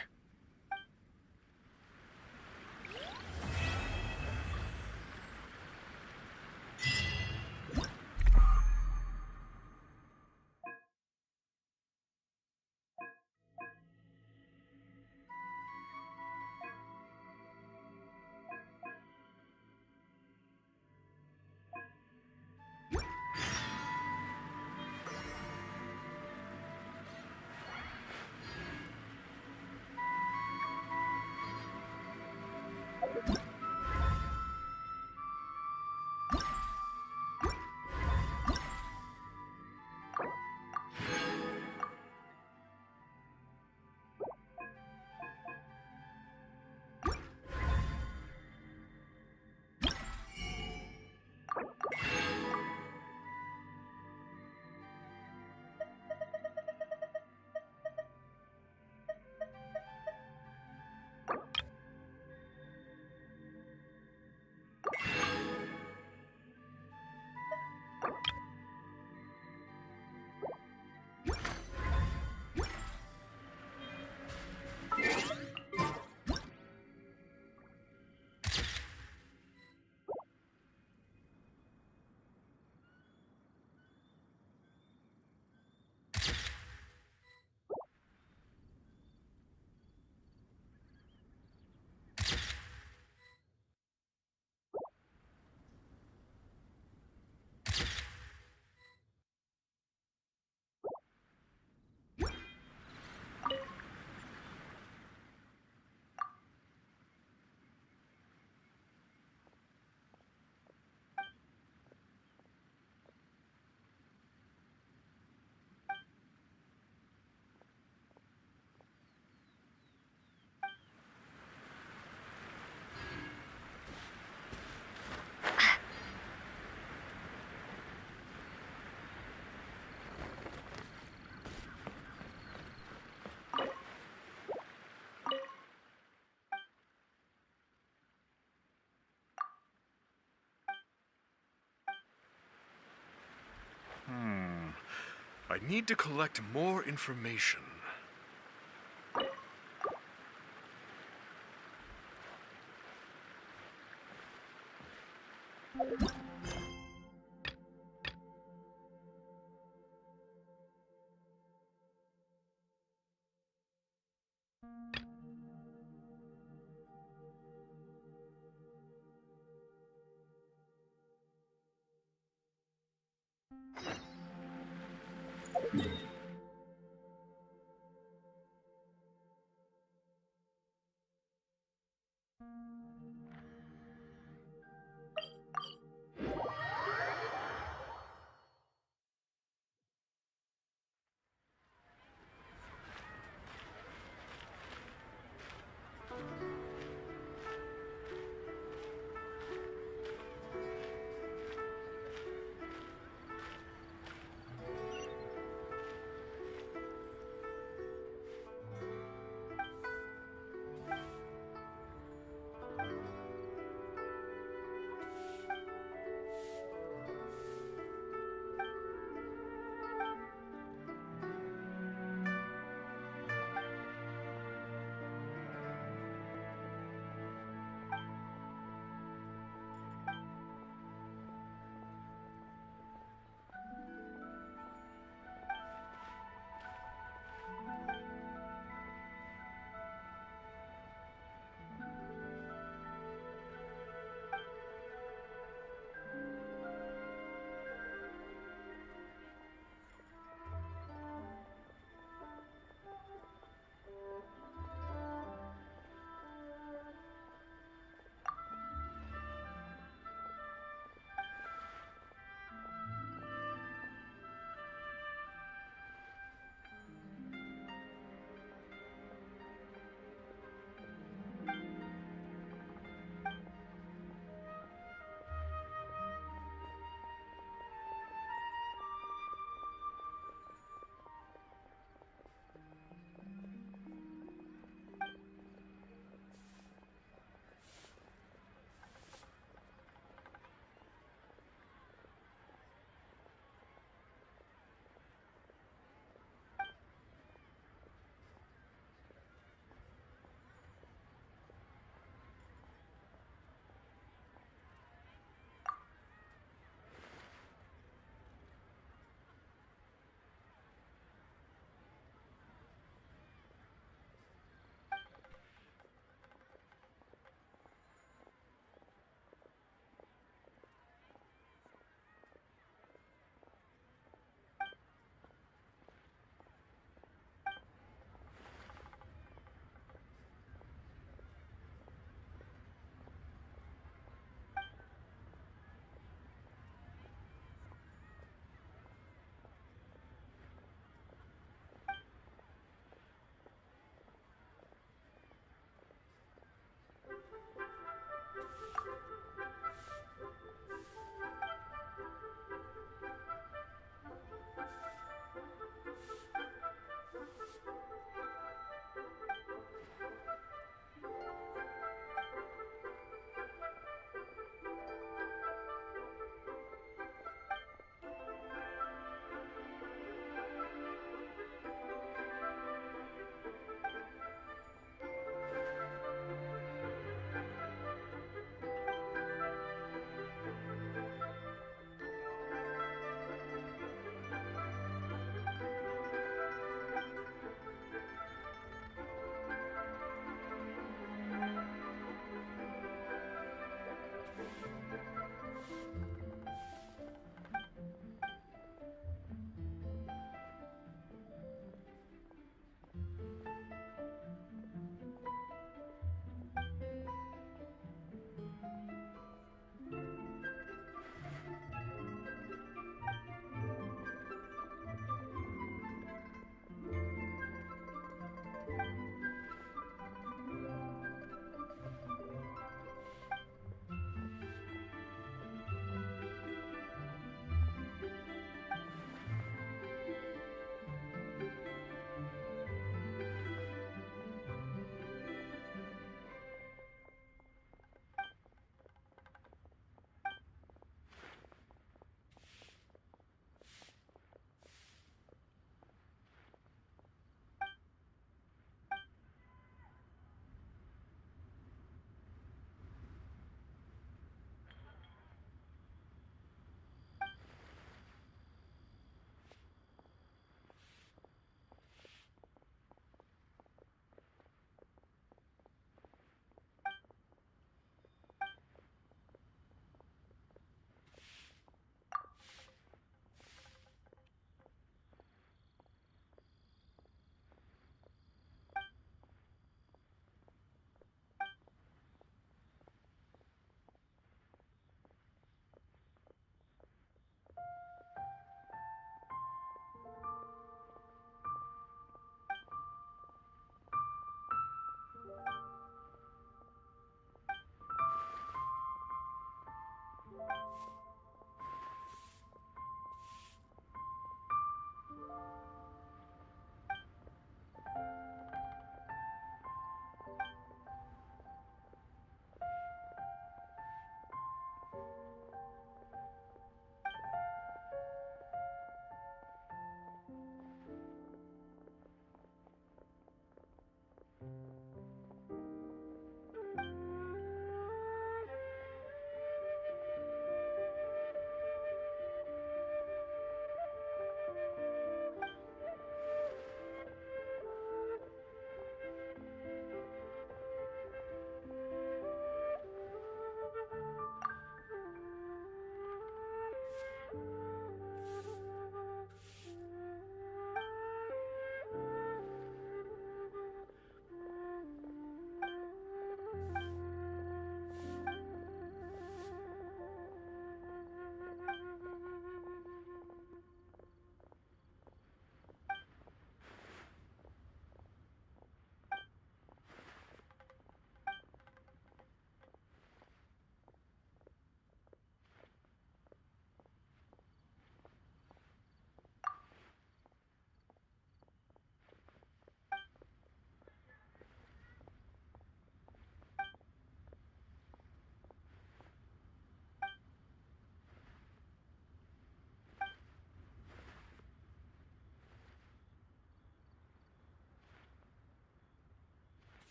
I need to collect more information.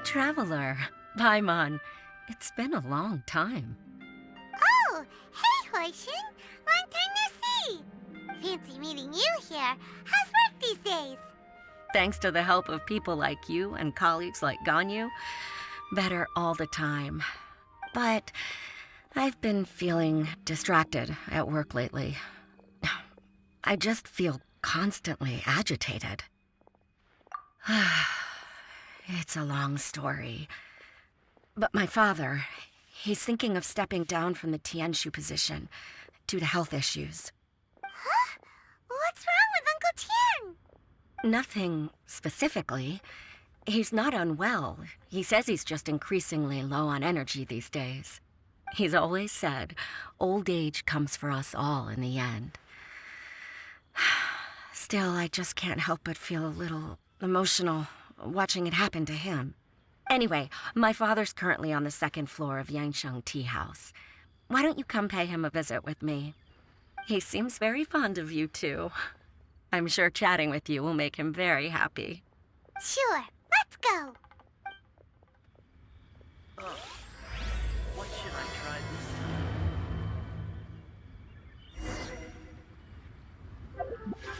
Traveler, Paimon, it's been a long time. Oh, hey, Hoishin. Long time no see. Fancy meeting you here. How's work these days? Thanks to the help of people like you and colleagues like Ganyu, better all the time. But I've been feeling distracted at work lately. I just feel constantly agitated. It's a long story. But my father, he's thinking of stepping down from the Tianshu position due to health issues. Huh? What's wrong with Uncle Tian? Nothing specifically. He's not unwell. He says he's just increasingly low on energy these days. He's always said, old age comes for us all in the end. Still, I just can't help but feel a little emotional watching it happen to him. Anyway, my father's currently on the second floor of Yangsheng Tea House. Why don't you come pay him a visit with me? He seems very fond of you, too. I'm sure chatting with you will make him very happy. Sure, let's go. What should I try this time?